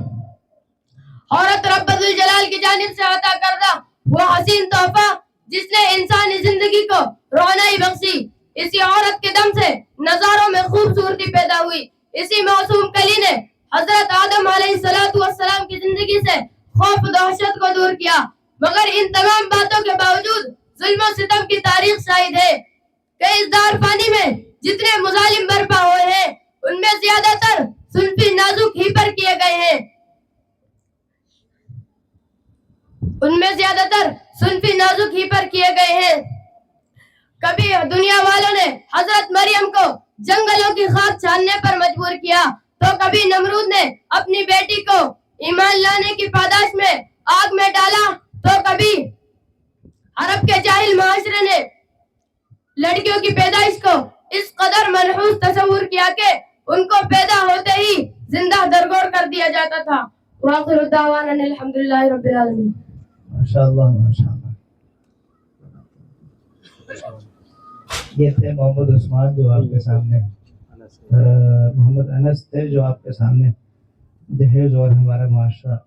عورت رب ذوالجلال کی جانب سے عطا کردہ وہ حسین تحفہ جس نے انسانی زندگی کو رونائی بخشی، اسی عورت کے دم سے نظاروں میں خوبصورتی پیدا ہوئی، اسی معصوم کلی نے حضرت آدم علیہ السلام کی زندگی سے خوف و دہشت کو دور کیا، مگر ان تمام باتوں کے باوجود ظلم و ستم کی تاریخ شاہد ہے کہ اس دار فانی میں جتنے مظالم برپا ہوئے ہیں ان میں زیادہ تر صنفی نازک ہی پر کیے گئے ہیں، کبھی دنیا والوں نے حضرت مریم کو جنگلوں کی خاک چھاننے پر مجبور کیا، تو کبھی نمرود نے اپنی بیٹی کو ایمان لانے کی پاداش میں آگ میں ڈالا، تو کبھی عرب کے جاہل معاشرے نے لڑکیوں کی پیدائش کو اس قدر منحوس تصور کیا کہ ان کو پیدا ہوتے ہی زندہ درگور کر دیا جاتا تھا۔ وآخر الدعوانا ان الحمدللہ رب العالمین۔ ماشاءاللہ ماشاءاللہ۔ یہ تھے محمد عثمان جو آپ کے سامنے، محمد انس تھے جو آپ کے سامنے جہیز اور ہمارا معاشرہ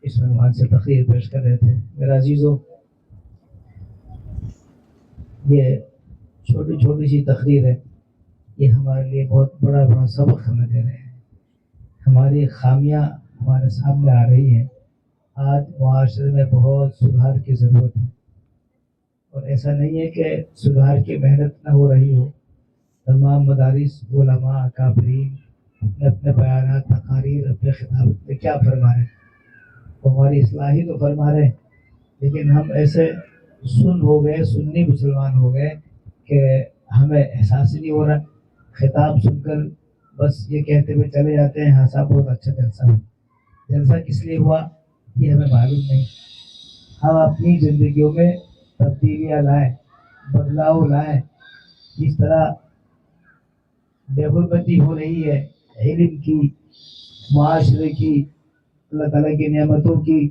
اس عنوان سے تقریر پیش کر رہے تھے۔ میرا عزیزو، یہ چھوٹی چھوٹی سی تقریر ہے، یہ ہمارے لیے بہت بڑا سبق ہمیں دے رہے ہیں۔ ہماری خامیاں ہمارے سامنے آ رہی ہیں۔ آج معاشرے میں بہت سدھار کی ضرورت ہے، اور ایسا نہیں ہے کہ سدھار کی محنت نہ ہو رہی ہو۔ تمام مدارس، علماء، اکابرین اپنے بیانات، تقاریر، اپنے خطابت میں کیا فرما رہے ہیں؟ وہ ہماری اصلاح ہی تو فرما رہے ہیں، لیکن ہم ایسے سنی مسلمان ہو گئے کہ ہمیں احساس ہی نہیں ہو رہا۔ خطاب سن کر بس یہ کہتے ہوئے چلے جاتے ہیں، ہاں صاحب بہت اچھا جلسہ ہوا۔ جلسہ کس لیے ہوا یہ ہمیں معلوم نہیں۔ ہم اپنی زندگیوں میں تبدیلیاں لائیں، بدلاؤ لائیں۔ جس طرح بے غربتی ہو رہی ہے، علم کی، معاشرے کی، اللہ تعالیٰ کی نعمتوں کی،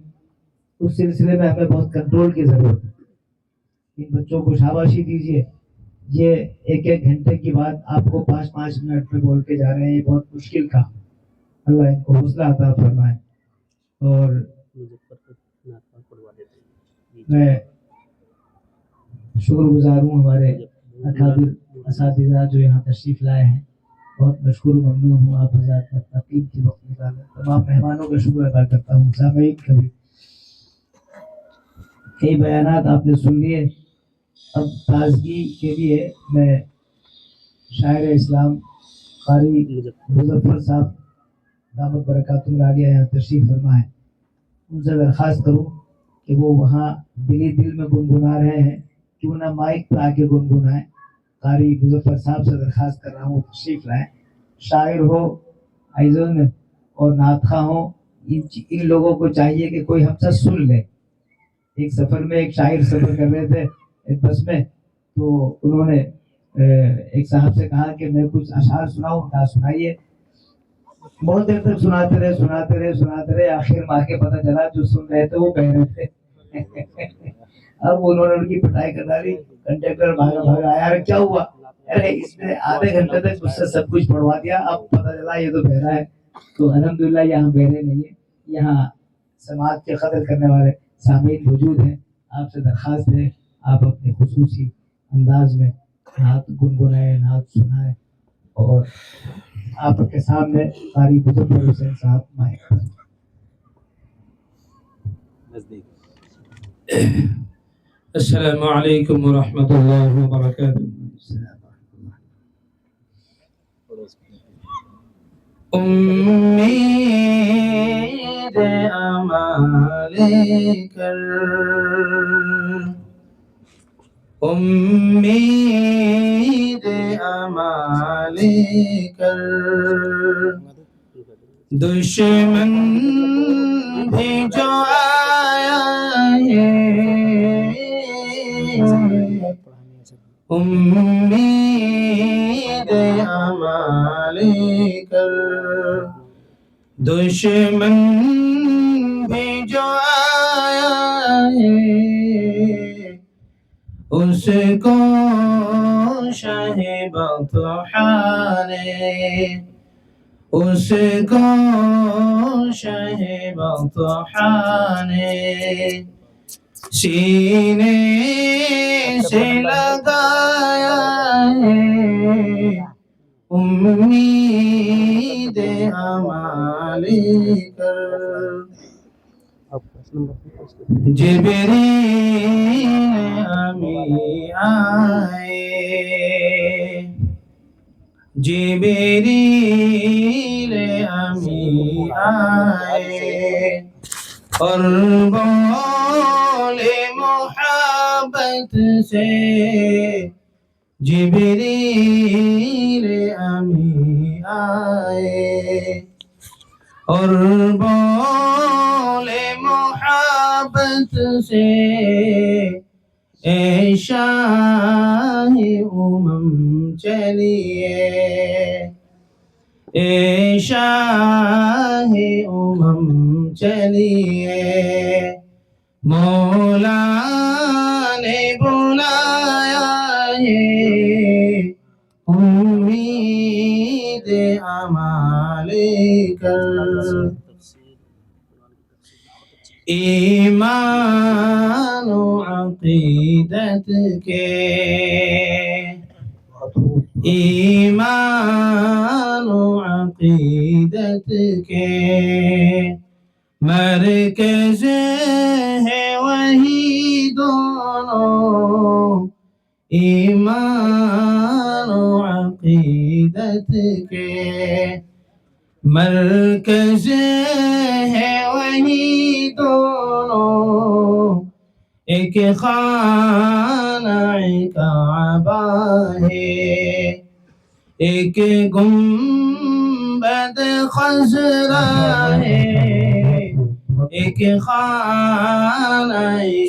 اس سلسلے میں ہمیں بہت کنٹرول کی ضرورت ہے۔ ان بچوں کو شاباشی دیجیے، یہ ایک گھنٹے کی بات آپ کو 5 منٹ میں بول کے جا رہے ہیں، یہ بہت مشکل کام۔ اللہ ان کو حوصلہ عطا فرمائے۔ اور میں شکر گزار ہوں ہمارے اکابر اساتذہ جو یہاں تشریف لائے ہیں، بہت مشکور ممنون ہوں آپ حضرات کا تقریب کے وقت نکالا۔ تمام مہمانوں کا شکر ادا کرتا ہوں، سامعین کا بھی۔ کئی بیانات آپ نے سن لیے، اب تازگی کے لیے میں شاعر اسلام قاری مظفر صاحب دامت برکاتہ العالیہ یہاں تشریف فرما ہے، ان سے درخواست کروں کہ وہ وہاں دل میں گنگنا رہے ہیں، کیوں نہ مائک پہ آ کے گنگنائیں۔ قاری مظفر صاحب سے درخواست کر رہا ہوں تشریف لائیں۔ شاعر ہو عائزوں میں اور نعت خواہ ہو، ان لوگوں کو چاہیے کہ کوئی ہم سے سن لے۔ ایک سفر میں ایک شاعر سفر کر رہے تھے ایک بس میں، تو انہوں نے ایک صاحب سے کہا کہ میں کچھ اشعار سناؤں، کہا سنائیے۔ بہت دیر تک سناتے رہے، آخر میں آ کے پتہ چلا جو سن رہے تھے وہ بہرے تھے۔ اب انہوں نے ان کی پٹائی کر ڈالی، کنڈکٹر بھاگا آیا، کیا ہوا؟ ارے اس نے آدھے گھنٹے تک مجھ سے سب کچھ پڑھوا دیا، اب پتہ چلا یہ تو بہرا ہے۔ تو الحمدللہ یہاں بہرے نہیں ہے، یہاں سماعت کے قدر کرنے والے سامعین موجود ہیں۔ آپ سے درخواست ہے آپ اپنے خصوصی انداز میں نعت گنگنائیں، نعت سنائیں، اور آپ کے سامنے قاری مظفر حسین صاحب مائک پر۔ السلام علیکم ورحمۃ اللہ وبرکاتہ۔ امید امال کر، امید امال کر، دشمن بھی جو آیا ہے، امید امال کر، دشمن بھی جو آیا ہے، اس کو شاہ بطحا نے، اس کو شاہ بطحا نے سینے سے لگایا ہے، امید أعمالك جبريل أمي آئے جبریل امی آئے اور بولے محبت سے جبریل امی آئے اور بولے محبت سے اے شاہ امم چلیے اے شاہ امم چلیے مولا نے بلایا ہے امید اعمال کر ایمان و عقیدت کے ایمان و عقیدت کے مرکز ہے وہی دونوں ایمان و عقیدت کے مرکز ہے وہی دونوں ایک خانہ کعبہ ہے ایک گنبد خضرا ہے ایک خانہ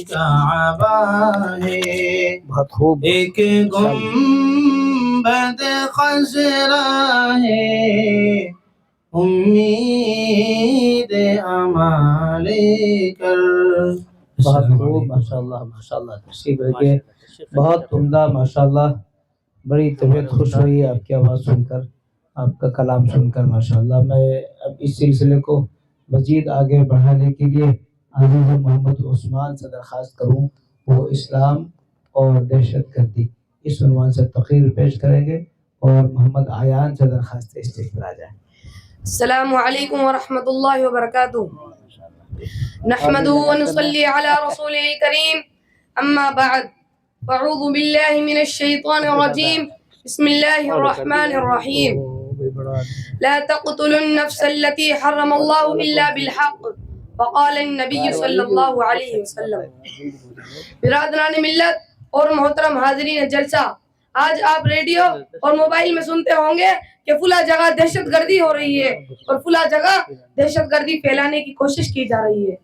کعبہ ہے ایک گنبد خضرا ہے امید اعمال کر بہت خوب ماشاءاللہ ماشاءاللہ تشریف رکھیے بہت عمدہ ماشاءاللہ بڑی طبیعت خوش ہوئی آپ کی آواز سن کر آپ کا کلام سن کر ماشاءاللہ میں اب اس سلسلے کو مزید آگے بڑھانے کے لیے عزیز محمد عثمان سے درخواست کروں وہ اسلام اور دہشت گردی اس عنوان سے تقریر پیش کریں گے اور محمد عیان سے درخواست ہے اسٹیج پر آ جائیں السلام علیکم ورحمۃ اللہ وبرکاتہ نحمده ونصلي على رسوله الكريم اما بعد اعوذ بالله من الشيطان الرجيم بسم الله الرحمن الرحيم لا تقتلوا النفس التي حرم الله الا بالحق وقال النبي صلی اللہ علیہ وسلم برادران ملت اور محترم حاضرین جلسہ آج آپ ریڈیو اور موبائل میں سنتے ہوں گے کہ فلاں جگہ دہشت گردی ہو رہی ہے اور فلاں جگہ دہشت گردی پھیلانے کی کوشش کی جا رہی ہے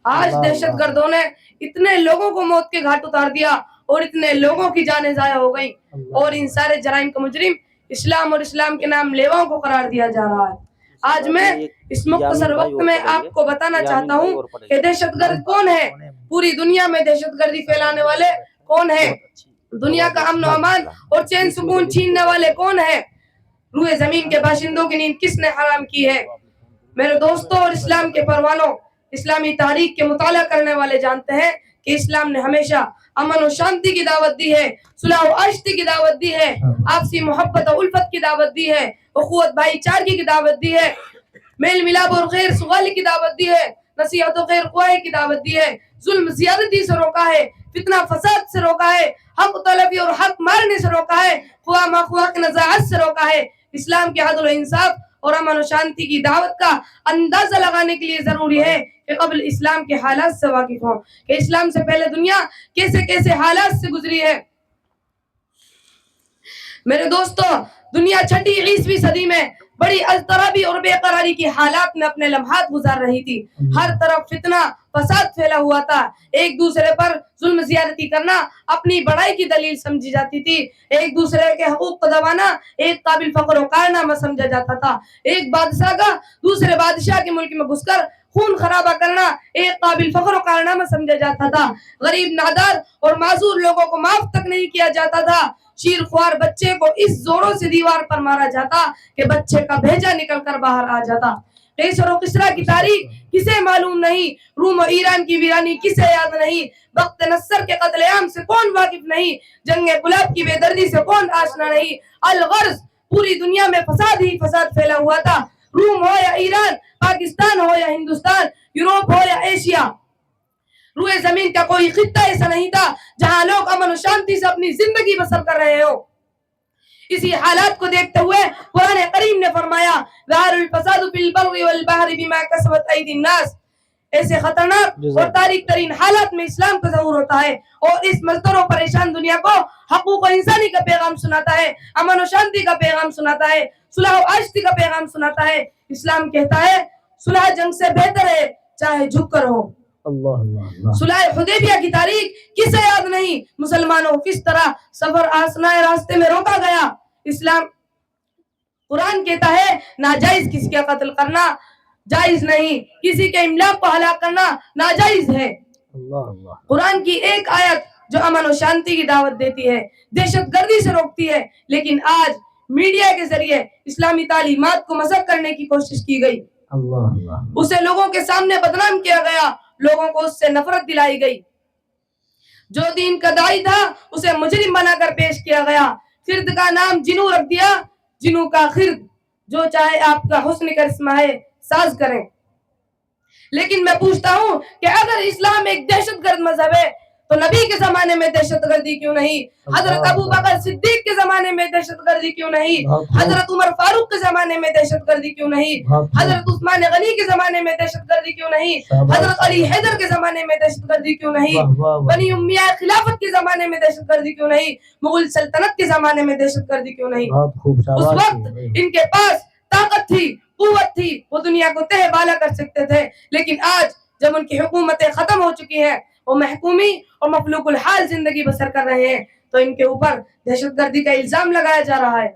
آج دہشت گردوں نے اتنے لوگوں کو موت کے گھاٹ اتار دیا اور اتنے لوگوں کی جانیں ضائع ہو گئیں اور ان سارے جرائم کا مجرم اسلام اور اسلام کے نام لیواؤں کو قرار دیا جا رہا ہے آج میں اس مختصر وقت میں آپ کو بتانا چاہتا ہوں کہ دہشت گرد کون ہے پوری دنیا میں دہشت گردی پھیلانے والے کون ہیں دنیا کا امن و امان اور چین سکون چھیننے والے کون ہیں روئے زمین کے باشندوں کی نیند کس نے حرام کی ہے میرے دوستوں اور اسلام کے پروانوں اسلامی تاریخ کے مطالعہ کرنے والے جانتے ہیں کہ اسلام نے ہمیشہ امن و شانتی کی دعوت دی ہے صلح و آشتی کی دعوت دی ہے آپسی محبت و الفت کی دعوت دی ہے اخوت بھائی چارگی کی دعوت دی ہے میل ملاپ اور خیر سگالی کی دعوت دی ہے نصیحت و خیر خواہی کی دعوت دی ہے ظلم زیادتی سے روکا ہے فتنہ فساد سے روکا ہے حق طلبی اور حق مارنے سے روکا ہے خواہ مخواہ کی نزاعت سے روکا ہے اسلام کے عدل و انصاف اور امن و شانتی کی دعوت کا اندازہ لگانے کے لیے ضروری ہے کہ قبل اسلام کے حالات سے واقف ہوں کہ اسلام سے پہلے دنیا کیسے کیسے حالات سے گزری ہے میرے دوستو دنیا 6 عیسوی صدی میں بڑی اضطرابی اور بے قراری کی حالات میں اپنے لمحات گزار رہی تھی ہر طرف فتنہ فساد پھیلا ہوا تھا ایک دوسرے پر ظلم زیادتی کرنا اپنی بڑائی کی دلیل سمجھی جاتی تھی ایک دوسرے کے حقوق کو دبانا ایک قابل فخر و کارنامہ سمجھا جاتا تھا ایک بادشاہ کا دوسرے بادشاہ کے ملک میں گھس کر خون خرابہ کرنا ایک قابل فخر و کارنامہ سمجھا جاتا تھا غریب نادار اور معذور لوگوں کو معاف تک نہیں کیا جاتا تھا شیر خوار بچے کو اس زوروں سے دیوار پر مارا جاتا کہ بچے کا بھیجا نکل کر باہر آ جاتا قیصر و کسریٰ کی تاریخ کسے معلوم نہیں روم و ایران کی ویرانی کسے یاد نہیں وقت نصر کے قتل عام سے کون واقف نہیں جنگ گلاب کی بے دردی سے کون آشنا نہیں الغرض پوری دنیا میں فساد ہی فساد پھیلا ہوا تھا روم ہو یا ایران، پاکستان ہو یا ہندوستان، یوروپ ہو یا ایشیا، روئے زمین کا کوئی خطہ ایسا نہیں تھا جہاں لوگ امن و شانتی سے اپنی زندگی بسر کر رہے ہو۔ اسی حالات کو دیکھتے ہوئے قرآن کریم نے فرمایا ظہر الفساد فی البر والبحر بما کسبت ایدی الناس، ایسے خطرناک اور تاریک ترین حالات میں اسلام کا ظہور ہوتا ہے اور اس مزدور و پریشان دنیا کو حقوق و انسانی کا پیغام سناتا ہے، امن و شانتی کا پیغام سناتا ہے، صلح و آشتی کا پیغام سناتا ہے۔ اسلام کہتا ہے صلح جنگ سے بہتر ہے چاہے جھک کر ہو۔ اللہ اللہ اللہ۔ صلح حدیبیہ کی تاریخ کسے یاد نہیں؟ مسلمانوں کو کس طرح سفر آسنائے راستے میں روکا گیا۔ اسلام قرآن کہتا ہے ناجائز کسی کا قتل کرنا جائز نہیں، کسی کے املاک کو ہلاک کرنا ناجائز ہے۔ اللہ اللہ۔ قرآن کی ایک آیت جو امن و شانتی کی دعوت دیتی ہے، دہشت گردی سے روکتی ہے، لیکن آج میڈیا کے ذریعے اسلامی تعلیمات کو مسخ کرنے کی کوشش کی گئی، اللہ اللہ۔ اسے لوگوں کے سامنے بدنام کیا گیا، لوگوں کو اس سے نفرت دلائی گئی۔ جو دین کا داعی تھا اسے مجرم بنا کر پیش کیا گیا، خرد کا نام جنو رکھ دیا، جنو کا خرد، جو چاہے آپ کا حسن کرشمہ ہے ساز کریں۔ لیکن میں پوچھتا ہوں کہ اگر اسلام ایک دہشت گرد مذہب ہے تو نبی کے زمانے میں دہشت گردی کیوں نہیں؟ حضرت ابو بکر صدیق کے زمانے میں دہشت گردی کیوں نہیں؟ حضرت عمر فاروق کے زمانے میں دہشت گردی کیوں نہیں؟ حضرت عثمان غنی کے زمانے میں دہشت گردی کیوں نہیں؟ حضرت علی حیدر کے زمانے میں دہشت گردی کیوں نہیں؟ بنی امیہ خلافت کے زمانے میں دہشت گردی کیوں نہیں؟ مغل سلطنت کے زمانے میں دہشت گردی کیوں نہیں؟ اس وقت ان کے پاس طاقت تھی، قوت تھی، وہ دنیا کو تہ بالا کر سکتے تھے، لیکن آج جب ان کی حکومتیں ختم ہو چکی ہیں، وہ محکومی اور مفلوق الحال زندگی بسر کر رہے ہیں، تو ان کے اوپر دہشت گردی کا الزام لگایا جا رہا ہے۔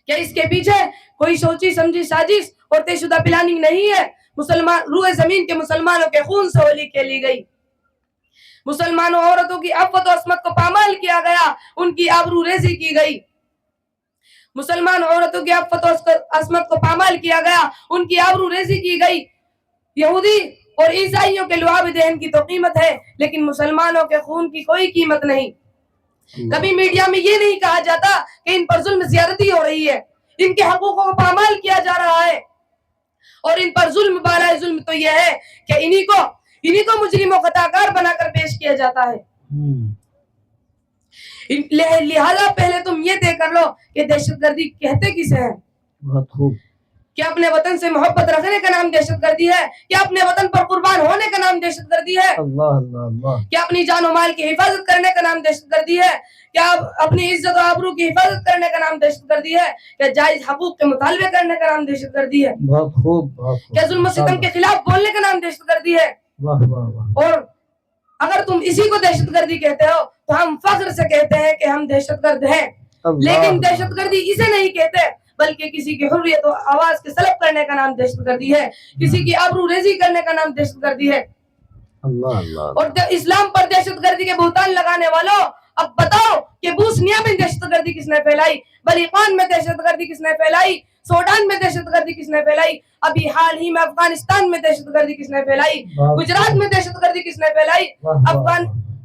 کیا اس کے پیچھے کوئی سوچی سمجھی سازش اور طے شدہ پلاننگ نہیں ہے؟ روئے زمین کے مسلمانوں کے خون سے ہولی کھیلی گئی، مسلمانوں عورتوں کی عفت و عصمت کو پامال کیا گیا، ان کی آبرو ریزی کی گئی، مسلمان عورتوں کی عفت و عصمت کو پامال کیا گیا، ان کی آبرو ریزی کی گئی۔ یہودی اور عیسائیوں کے لعاب دہن کی تو قیمت ہے، لیکن مسلمانوں کے خون کی کوئی قیمت نہیں۔ کبھی میڈیا میں یہ نہیں کہا جاتا کہ ان پر ظلم زیادتی ہو رہی ہے، ان کے حقوقوں کو پامال کیا جا رہا ہے، اور ان پر ظلم بالائے ظلم تو یہ ہے کہ انہی کو مجرم و خطاکار بنا کر پیش کیا جاتا ہے۔ لہذا پہلے تم یہ طے کر لو کہ دہشت گردی کہتے کسے ہیں؟ بہت خوب۔ کیا اپنے وطن سے محبت رکھنے کا نام دہشت گردی ہے؟ کیا اپنے وطن پر قربان ہونے کا نام دہشت گردی ہے؟ اللہ اللہ اللہ۔ کیا اپنی جان و مال کی حفاظت کرنے کا نام دہشت گردی ہے؟ کیا اپنی عزت و آبرو کی حفاظت کرنے کا نام دہشت گردی ہے؟ کیا جائز حقوق کے مطالبے کرنے کا نام دہشت گردی ہے؟ بہت خوب بہت خوب۔ کیا ظلم و ستم کے خلاف بولنے کا نام دہشت گردی ہے؟ واہ واہ واہ۔ اور اگر تم اسی کو دہشت گردی کہتے ہو تو ہم فخر سے کہتے ہیں کہ ہم دہشت گرد ہیں، لیکن دہشت گردی اسے نہیں کہتے، بلکہ کسی کی حریت و آواز کے سلب کرنے کا نام دہشت گردی ہے، کسی کی آبرو ریزی کرنے کا نام دہشت گردی ہے۔ اللہ اللہ۔ اور اسلام پر دہشت گردی کے بہتان لگانے والوں، اب بتاؤ کہ بوسنیا میں دہشت گردی کس نے پھیلائی؟ بلیقان میں دہشت گردی کس نے پھیلائی؟ سوڈان میں دہشت گردی کس نے پھیلائی؟ ابھی حال ہی میں افغانستان میں دہشت گردی کس نے پھیلائی؟ گجرات میں دہشت گردی کس نے پھیلائی؟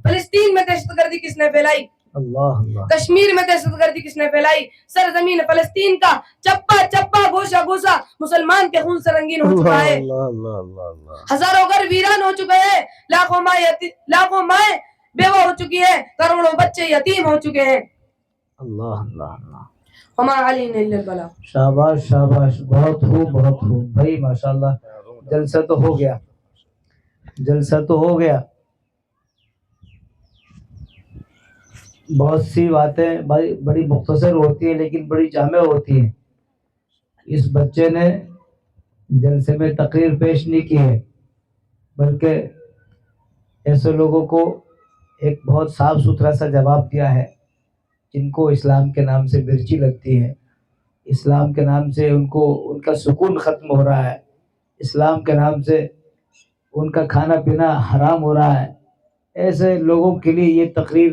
فلسطین میں دہشت گردی کس نے پھیلائی؟ اللہ اللہ۔ کشمیر میں دہشت گردی کس نے پھیلائی؟ سرزمین فلسطین کا چپا چپا گوشہ گوشہ مسلمان کے خون سے رنگین ہو چکا ہے، ہزاروں گھر ویران ہو چکے ہیں، لاکھوں مائیں بیوہ ہو چکی ہے، کروڑوں بچے یتیم ہو چکے ہیں۔ اللہ اللہ اللہ۔ وما علینا الا البلاغ۔ شاباش شاباش، بہت خوب بہت خوب بھائی، ماشاءاللہ۔ جلسہ تو ہو گیا، جلسہ تو ہو گیا۔ بہت سی باتیں بھائی بڑی مختصر ہوتی ہیں لیکن بڑی جامع ہوتی ہیں۔ اس بچے نے جلسے میں تقریر پیش نہیں کی ہے، بلکہ ایسے لوگوں کو ایک بہت صاف ستھرا سا جواب دیا ہے جن کو اسلام کے نام سے مرچی لگتی ہے، اسلام کے نام سے ان کا سکون ختم ہو رہا ہے، اسلام کے نام سے ان کا کھانا پینا حرام ہو رہا ہے۔ ایسے لوگوں کے لیے یہ تقریر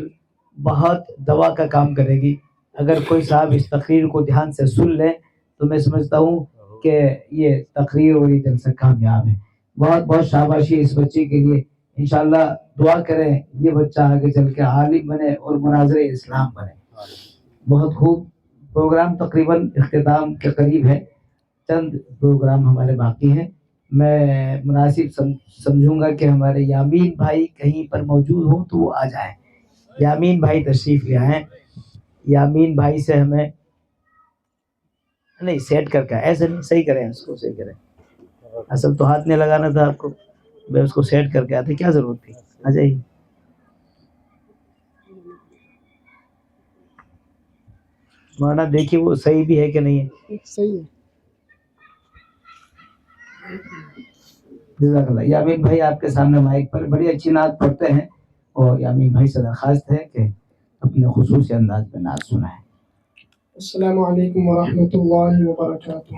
بہت دوا کا کام کرے گی۔ اگر کوئی صاحب اس تقریر کو دھیان سے سن لے تو میں سمجھتا ہوں کہ یہ تقریر اور یہ جلسہ کامیاب ہے۔ بہت بہت شاباشی اس بچے کے لیے، انشاءاللہ دعا کریں یہ بچہ آگے چل کے عالم بنے اور مناظر اسلام بنے۔ بہت خوب۔ پروگرام تقریباً اختتام کے قریب ہے، چند پروگرام ہمارے باقی ہیں. میں مناسب سمجھوں گا کہ ہمارے یامین بھائی کہیں پر موجود ہوں تو وہ آ جائیں. یامین بھائی تشریف لے آئیں. یامین بھائی سے ہمیں نہیں سیٹ کر کے ایسے نہیں, صحیح کریں, اس کو صحیح کریں. اصل تو ہاتھ نہیں لگانا تھا آپ کو, میں اس کو سیٹ کر کے آتے, کیا ضرورت تھی. آ جائیے. مولانا دیکھیے وہ صحیح بھی ہے کہ نہیں ہے. صحیح ہے. جزاک اللہ. یامین بھائی آپ کے سامنے مائک پر بڑی اچھی نعت پڑھتے ہیں, اور یامین بھائی سے درخواست ہے کہ اپنے خصوصی انداز میں نعت سنائیں. السلام علیکم ورحمۃ اللہ وبرکاتہ.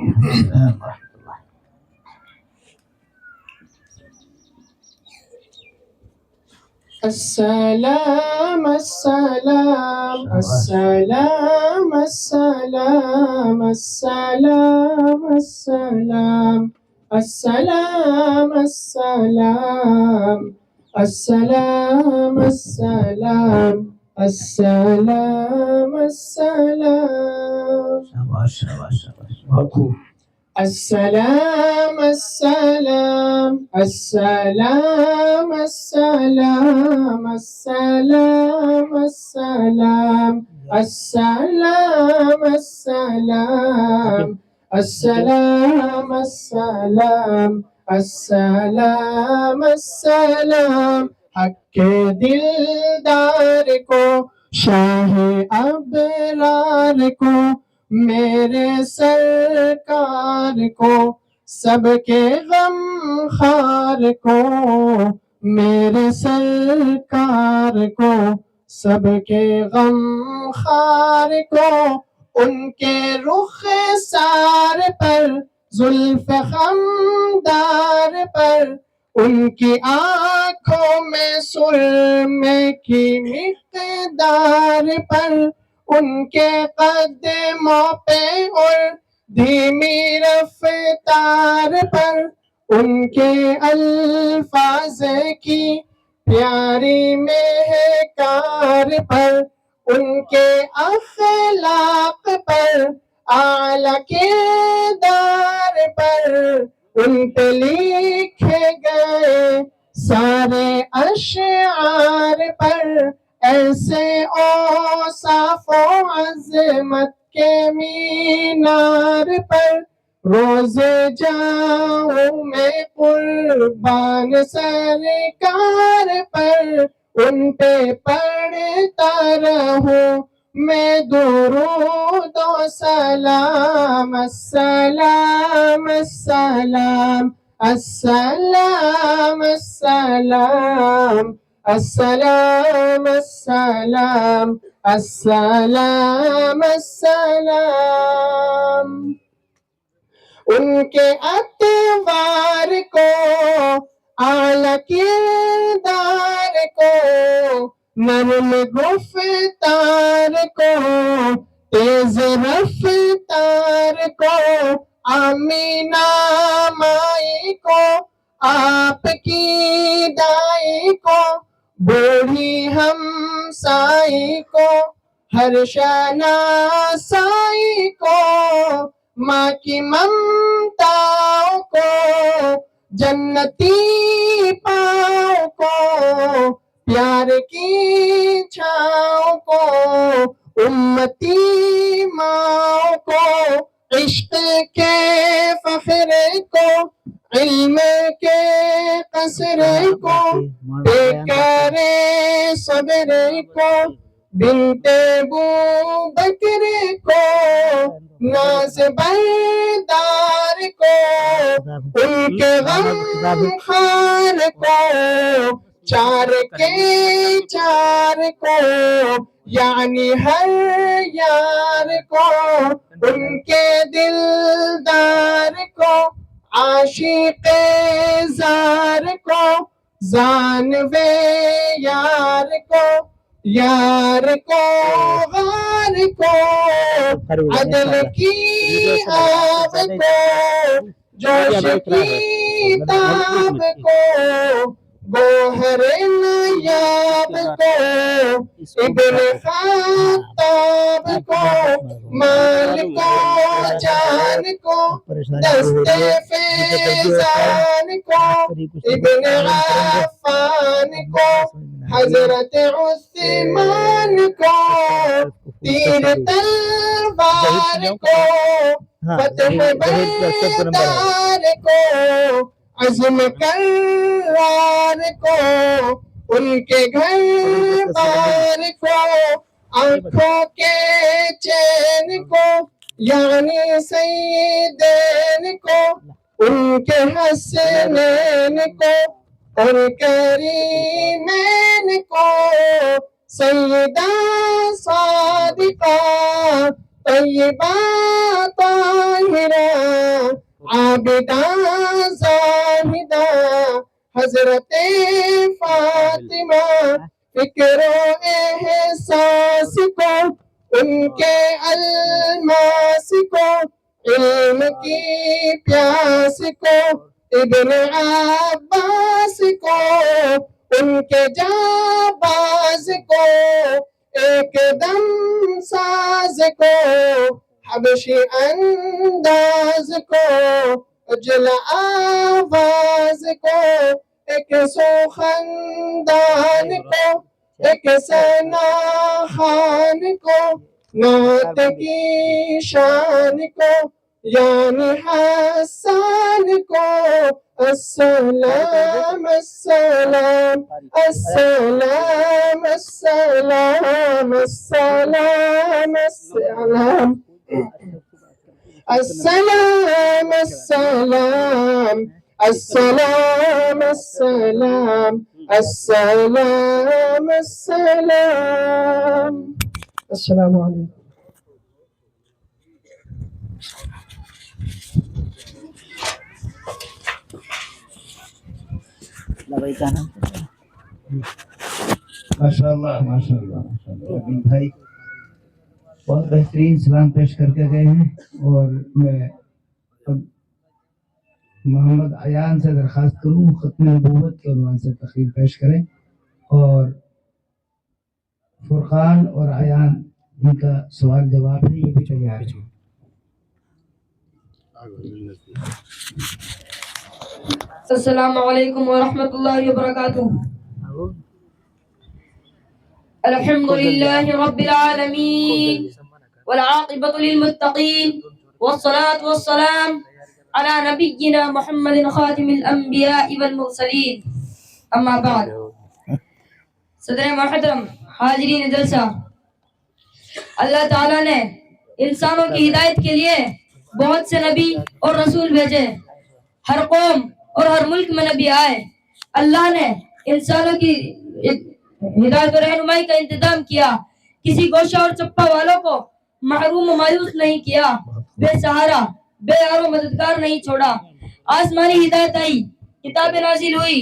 السلام السلام السلام السلام السلام السلام السلام السلام السلام السلام السلام السلام. شاباش شاباش شاباش, بہت خوب. السلام السلام السلام السلام السلام السلام السلام السلام السلام السلام السلام السلام. حق کے دلدار کو, شاہ ابرار کو, میرے سرکار کو, سب کے غم خار کو, میرے سرکار کو, سب کے غم خار کو. ان کے رخ سار پر, زلف خمدار پر, ان کی آنکھوں میں سرمے کی مقدار پر, ان کے قدموں پہ اور دھیمی رفتار پر, ان کے الفاظ کی پیاری مہکار پر, ان کے اخلاق پر, اعلیٰ کردار پر, ان پہ لکھے گئے سارے اشعار پر, ایسے اوصاف و عظمت کے مینار پر, روز جاؤں میں قربان سرکار پر, ان پہ پڑھتا رہوں میں درود و سلام. السلام السلام السلام السلام السلام السلام السلام السلام. ان کے اطوار کو, اعلیٰ کردار کو, نرم گفتار کو, تیز رفتار کو, آمینہ مائی کو, آپ کی دائی کو, بوڑھی ہمسائی کو, ہر شناسائی کو, ماں کی ممتا کو, جنتی پاؤں کو, پیار کی چھاؤں کو, امتی ماں کو, عشق کے فخر کو, علم کے قصر کو, پیکر صبر کو, بنت ابو بکر کو, ناز بردار کو, ان کے غم خار کو, چار کے چار کو, یعنی ہر یار کو, ان کے دلدار کو, عاشق زار کو, زانوے یار کو, یار کو غار کو, عدل کی آب کو, جوش کی تاب کو, گوہر نیاب کو, ابن خطاب کو, مال کو جان کو دستے فیضان کو ابن عفان کو حضرت عثمان کو تیر تلوار کو فتح بردار کو عزم کرار کو ان کے گھر بار کو آنکھوں کے چین کو یعنی سیدین کو ان کے حسنین کو اور کریمین کو سیدہ صادقہ طیبہ طاہرہ عابدہ زاہدہ حضرت فاطمہ فکر و احساس کو ان کے الماس کو علم کی پیاس کو ابن عباس کو ان کے جاباز کو ایک دم ساز کو حبشی انداز کو اجل آواز کو ایک سوخندان کو ایک ثنا خان کو نعت کی شان کو یعنی حسان کو السلام السلام السلام السلام السلام السلام السلام السلام السلام السلام السلام السلام السلام علیکم. ماشاءاللہ ماشاءاللہ ماشاءاللہ بھائی بہت بہترین سلام پیش کر کے گئے ہیں. اور میں اب محمد عیان سے درخواست کروں ختم نبوت کے عنوان سے تقریر پیش کریں اور فرقان اور عیان ان کا سوال جواب ہے یہ بھی تیار ہے. السلام علیکم ورحمۃ اللہ وبرکاتہ. الحمد للہ رب العالمین والعاقبۃ للمتقین والصلاة والسلام على نبینا محمد خاتم الانبیاء والمرسلین. اما بعد. صدر محترم حاضرین جلسہ، اللہ تعالیٰ نے انسانوں کی ہدایت کے لیے بہت سے نبی اور رسول بھیجے. ہر قوم اور ہر ملک میں نبی آئے. اللہ نے انسانوں کی ہدایت و رہنمائی کا انتظام کیا. کسی گوشہ اور چپا والوں کو محروم و مایوس نہیں کیا. بے سہارا بے یار و مددگار نہیں چھوڑا. آسمانی ہدایت آئی، کتابیں نازل ہوئی،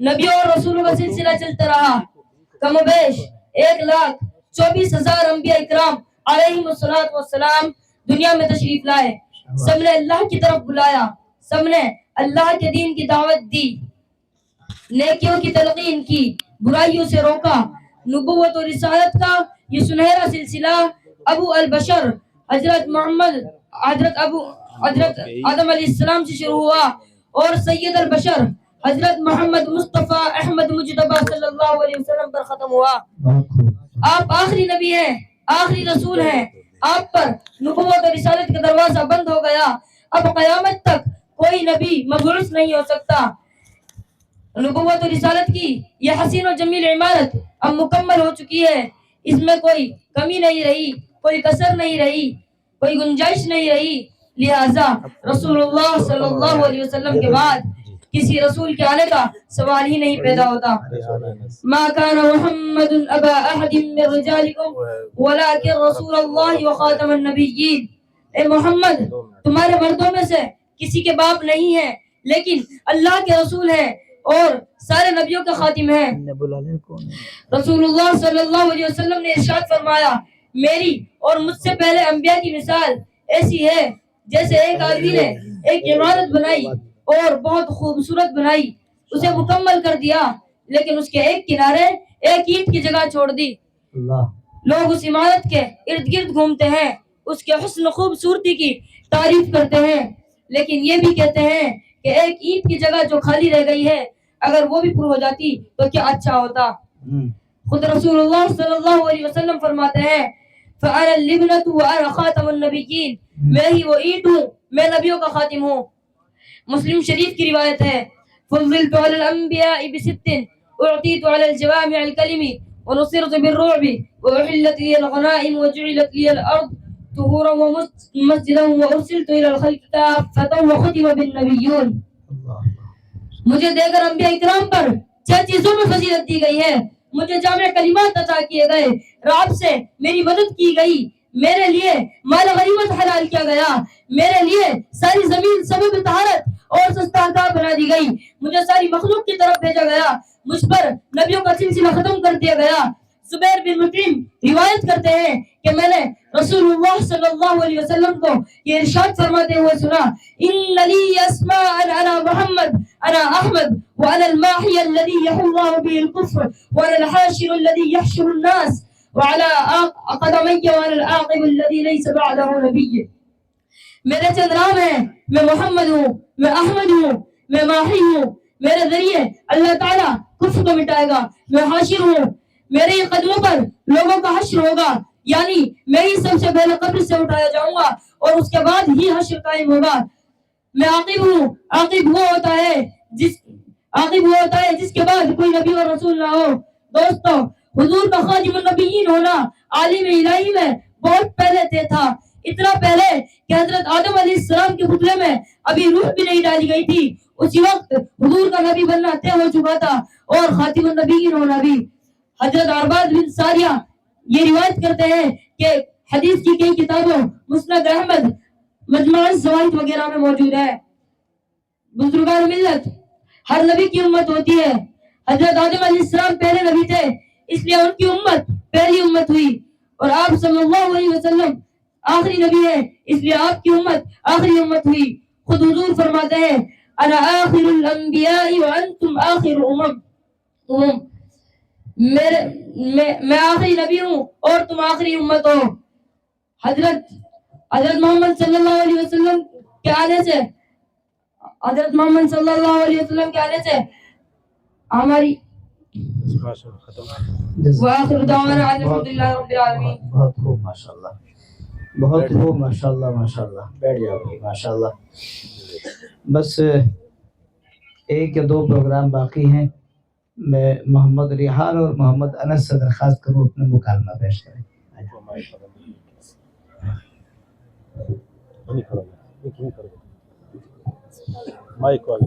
نبیوں اور رسولوں کا سلسلہ چلتا رہا. کم و بیش 1,24,000 انبیاء اکرام علیہم السلام دنیا میں تشریف لائے. سب نے اللہ کی طرف بلایا، سب نے اللہ کے دین کی دعوت دی، نیکیوں کی تلقین کی، برائیوں سے روکا. نبوت و رسالت کا یہ سنہرا سلسلہ ابو البشر حضرت آدم علیہ السلام سے شروع ہوا اور سید البشر حضرت محمد مصطفیٰ احمد مجتبیٰ صلی اللہ علیہ وسلم پر ختم ہوا. آپ آخری نبی ہیں، آخری رسول ہیں. آپ پر نبوت و رسالت کا دروازہ بند ہو گیا. اب قیامت تک کوئی نبی مبعوث نہیں ہو سکتا. نبوت و رسالت کی یہ حسین و جمیل عمارت اب مکمل ہو چکی ہے. اس میں کوئی کمی نہیں رہی، کوئی کسر نہیں رہی، کوئی گنجائش نہیں رہی. لہذا رسول اللہ صلی اللہ علیہ وسلم کے بعد کسی رسول کے آنے کا سوال ہی نہیں پیدا ہوتا. ما كان محمد ابا احد من رجالكم ولكن رسول اللہ وخاتم النبیین. اے محمد، تمہارے مردوں میں سے کسی کے باپ نہیں ہیں، لیکن اللہ کے رسول ہیں اور سارے نبیوں کا خاتم ہیں. رسول اللہ صلی اللہ علیہ وسلم نے ارشاد فرمایا، میری اور مجھ سے پہلے انبیاء کی مثال ایسی ہے جیسے ایک آدمی نے ایک عمارت بنائی اور بہت خوبصورت بنائی، اسے مکمل کر دیا، لیکن اس کے ایک کنارے ایک اینٹ کی جگہ چھوڑ دی. لوگ اس عمارت کے ارد گرد گھومتے ہیں، اس کے حسن خوبصورتی کی تعریف کرتے ہیں، لیکن یہ بھی کہتے ہیں کہ ایک اینٹ کی جگہ جو خالی رہ گئی ہے اگر وہ بھی پر ہو جاتی تو کیا اچھا ہوتا۔ خود رسول اللہ صلی اللہ علیہ وسلم فرماتے ہیں فَأَنَا اللِّبْنَةُ وَأَنَا خَاتَمُ النَّبِيِّينَ، میں ہی وہ اینٹ ہوں، میں نبیوں کا خاتم ہوں۔ مسلم شریف کی روایت ہے فضلت على الانبیاء بست اعطیت على الجوامع الکلم ونصرت بالرعب واحلت لي الغنائم وجعلت لي الارض طهورا ومسجدا وارسلت الى الخلق كافة وختم بالنبيون۔ مجھے دے کر انبیاء اکرام پر 6 چیزوں میں فضیلت دی گئی ہے، مجھے جامع کلمات عطا کیے گئے، رب سے میری مدد کی گئی، میرے لیے مال غنیمت حلال کیا گیا، میرے لیے ساری زمین سبب طہارت اور سستہ بنا دی گئی، مجھے ساری مخلوق کی طرف بھیجا گیا، مجھ پر نبیوں کا سلسلہ ختم کر دیا گیا۔ زبیر بن مطعم روایت کرتے ہیں کہ میں نے رسول اللہ صلی اللہ علیہ وسلم کو یہ ارشاد فرماتے ہوئے سنا ان لی اسماء انا محمد انا احمد وانا الماحی الذي يحو الله به الكفر وانا الحاشر الذي يحشر الناس وعلى قدمي وانا العاقب الذي ليس بعده نبي۔ میرے چند نام ہیں، میں محمد ہوں، میں احمد ہوں، میں ماحی ہوں، میرے ذریعے اللہ تعالیٰ کفر کو مٹائے گا، میں حاشر ہوں، میرے قدموں پر لوگوں کا حشر ہوگا، یعنی میں ہی سب سے پہلے قبر سے اٹھایا جاؤں گا اور اس کے بعد ہی حشر قائم ہوگا۔ میں عاقب ہوں، عاقب وہ ہوتا ہے جس کے بعد کوئی نبی اور رسول نہ ہو۔ دوستو، حضور کا خاتم النبیین ہونا عالم الہی میں بہت پہلے تھا، اتنا پہلے کہ حضرت آدم علیہ السلام کے خطبے میں ابھی روح بھی نہیں ڈالی گئی تھی، اسی وقت حضور کا نبی بننا طے ہو چکا تھا اور خاتم النبیین ہونا بھی۔ حضرت عرباد بن ساریہ یہ روایت کرتے ہیں کہ حدیث کی کئی کتابوں مسند احمد، مجمع الزوائد وغیرہ میں موجود ہے۔ بزرگان ملت، ہر نبی کی امت ہوتی ہے، حضرت آدم علیہ السلام پہلے نبی تھے اس لیے ان کی امت پہلی امت ہوئی، اور آپ صلی اللہ علیہ وسلم آخری نبی ہے اس لیے آپ کی امت آخری امت ہوئی۔ خود حضور فرماتے ہیں انا آخر الانبیاء وانتم آخر امم، میں آخری نبی ہوں اور تم آخری امت ہو۔ حضرت محمد صلی اللہ علیہ وسلم کے آنے سے ہماری وآخر دعوانا الحمد للہ رب العالمین۔ بہت خوب ماشاءاللہ، بہت خوب ماشاءاللہ ماشاءاللہ، بیٹھ جاؤ بھائی ماشاءاللہ۔ بس ایک یا دو پروگرام باقی ہیں، میں محمد ریحان اور محمد انس سے درخواست کروں اپنے مکالمہ پیش کریں۔ مائک والے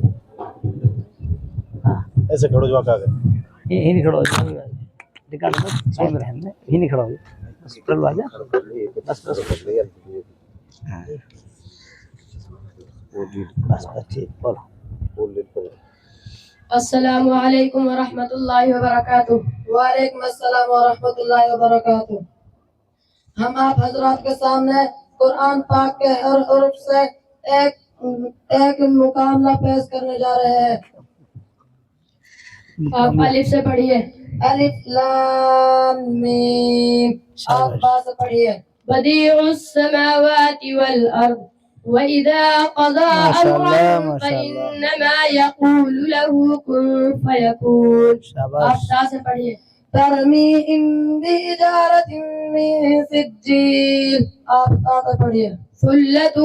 ایسے کھڑو جو آ گئے یہ نہیں کھڑا ہو جائے ریکارڈ میں صحیح میں رہنے یہ نہیں کھڑا ہو جائے بس چلو آ جا بس ٹھیک بولو۔ السلام علیکم ورحمۃ اللہ وبرکاتہ۔ وعلیکم السلام ورحمۃ اللہ وبرکاتہ۔ ہم آپ حضرات کے سامنے قرآن پاک کے ہر حرف سے ایک مکالمہ پیش کرنے جا رہے ہیں۔ آپ الف سے پڑھیے۔ الف لام میم، آپ با سے پڑھیے۔ بدیع السماوات والارض وَإِذَا قَضَى أَمْرًا فَإِنَّمَا يَقُولُ لَهُ كُن فَيَكُونُ۔ آپ تا سے پڑھیے۔ ترميهم بحجارة من سجيل، آپ تا سے پڑھیے۔ ثُلَّةٌ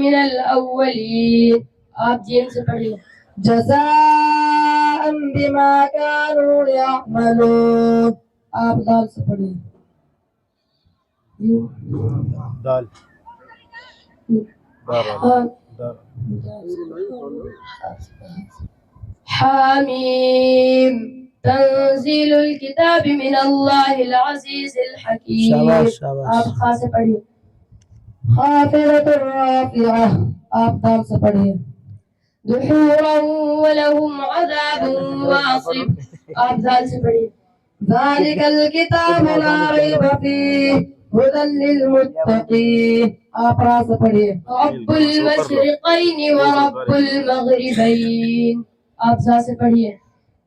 مِّنَ الْأَوَّلِينَ، آپ جیم سے پڑھیے۔ جزاء بما كانوا يعملون، آپ دال سے پڑھیے۔ دال حامیم تنزیل الکتاب من اللہ العزیز الحکیم۔ آپ خا سے پڑھیے۔ خافضة رافعة، آپ دال سے پڑھیے۔ دحورا ولہم عذاب واصب، آپ دال سے پڑھیے۔ ذلك الكتاب لا ريب فيه هدى للمتقين، آپ را سے پڑھیے۔ رب المشرقین ورب المغربین، آپ زا سے پڑھیے۔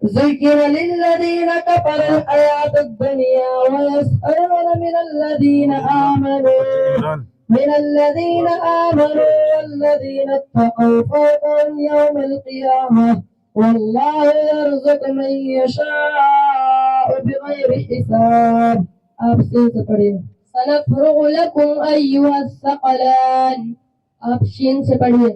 ذکر للذین كفروا الحیاة الدنیا ويسخرون من الذین آمنوا من الذين آمنوا والذين اتقوا فوقهم يوم القيامة والله يرزق من يشاء بغير حساب. آپ سے پڑھیے. سنفرغ لكم أيها الثقلان. آپ شین سے پڑھیے.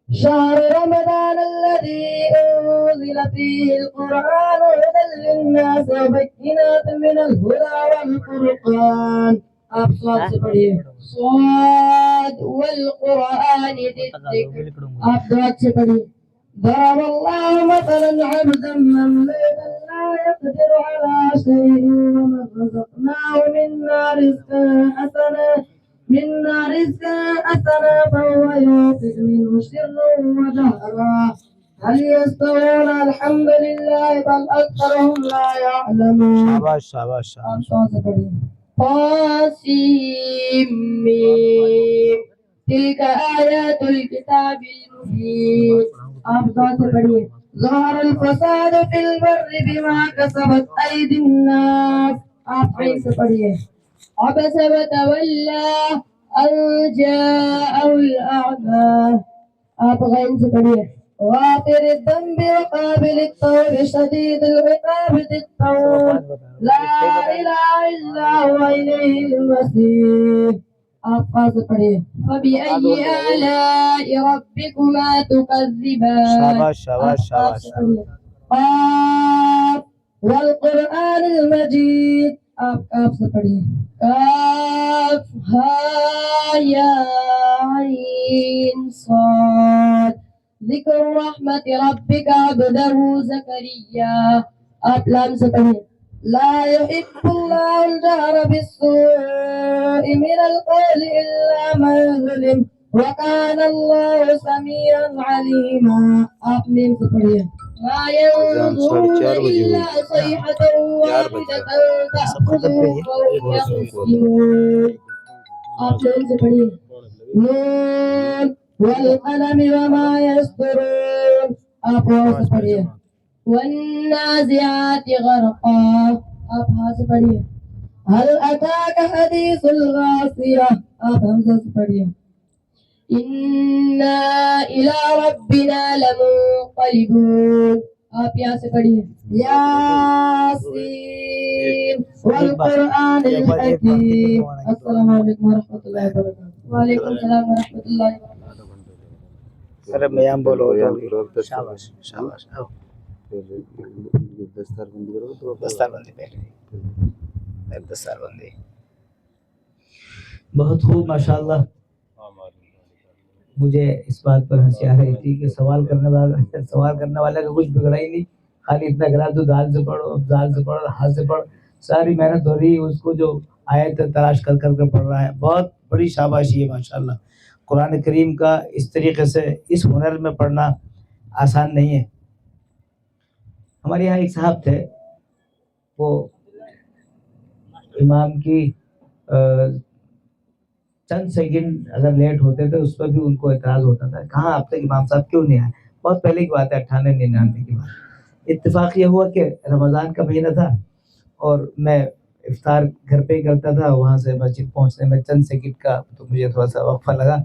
شهر رمضان الذي أنزل فيه القرآن هدى للناس وبينات من الهدى والفرقان. آپ صاد سے پڑھیے. صاد والقرآن ذي الذكر. آپ دعات سے پڑھیے. ضرب الله مثلا عبدا مملوكا لا يقدر على شيء ومن رزقناه منا رزقا حسنا فهو ينفق منه سرا وجهرا هل يستوون الحمد لله بل أكثرهم لا يعلمون. شاباش شاباش آپ شاباش. سو سے پڑھیے. طاسيم ميم. تلك آيات الكتاب المبين. آپ دعا سے پڑھیے. ظهر الفساد في البر بما كسبت أيدي الناس. آپ عین سے پڑھیے. عبس وتولى أن جاءه الأعمى. آپ غین سے پڑھیے. غافر الذنب وقابل التوب شديد العقاب ذي الطول لا إله إلا هو إليه المصير. آپ قاف سے پڑھیے. فبأي آلاء ربكما تكذبان. شاباش شاباش آپ قاف شاباش. سے پڑھیے. قاف والقرآن المجيد. آپ قاف سے پڑھیے. كاف ها يا عين صاد. ذكر رحمة ربك عبده زكريا. آپ لام سے پڑھیے. لا يحب الله الجهر بالسوء من القول إلا من ظلم وكان الله سميعا عليما. آپ میم سے پڑھیے. ما ينظرون إلا صيحة واحدة تأخذهم وهم يخصمون. آپ لام سے پڑھیے. نون والقلم وما يسطرون. آپ واو سے پڑھیے. والنازعات غرقا. آپ ہاں سے پڑھیے. هل أتاك حديث الغاشية. آپ حمزہ سے پڑھیے. إنا إلى ربنا لمنقلبون. آپ یہاں سے پڑھیے. یاسین والقرآن الحکیم. السلام علیکم ورحمۃ اللہ وبرکاتہ. وعلیکم السلام ورحمۃ اللہ وبرکاتہ. ارے میاں بولو. شاباش شاباش. دستار بندی پہلے. دستار بندی بہت خوب ماشاءاللہ. مجھے اس بات پر ہنسی آ رہی تھی کہ سوال کرنے والا کا کچھ بگڑا ہی نہیں. خالی اتنا کرا تو دال سے پڑھو، دال سے پڑھ، ہاتھ سے پڑھ. ساری محنت ہو رہی ہے اس کو جو آیت تلاش کر کر کے پڑھ رہا ہے. بہت بڑی شاباشی ہے ماشاءاللہ. قرآن کریم کا اس طریقے سے اس ہنر میں پڑھنا آسان نہیں ہے. ہمارے یہاں ایک صاحب تھے، وہ امام کی چند سیکنڈ اگر لیٹ ہوتے تھے اس پر بھی ان کو اعتراض ہوتا تھا. کہاں اب تک امام صاحب کیوں نہیں آئے؟ بہت پہلے کی بات ہے، 98-99 کی بات. اتفاق یہ ہوا کہ رمضان کا مہینہ تھا اور میں افطار گھر پہ ہی کرتا تھا. وہاں سے مسجد پہنچنے میں چند سیکنڈ کا تو مجھے تھوڑا سا وقفہ لگا.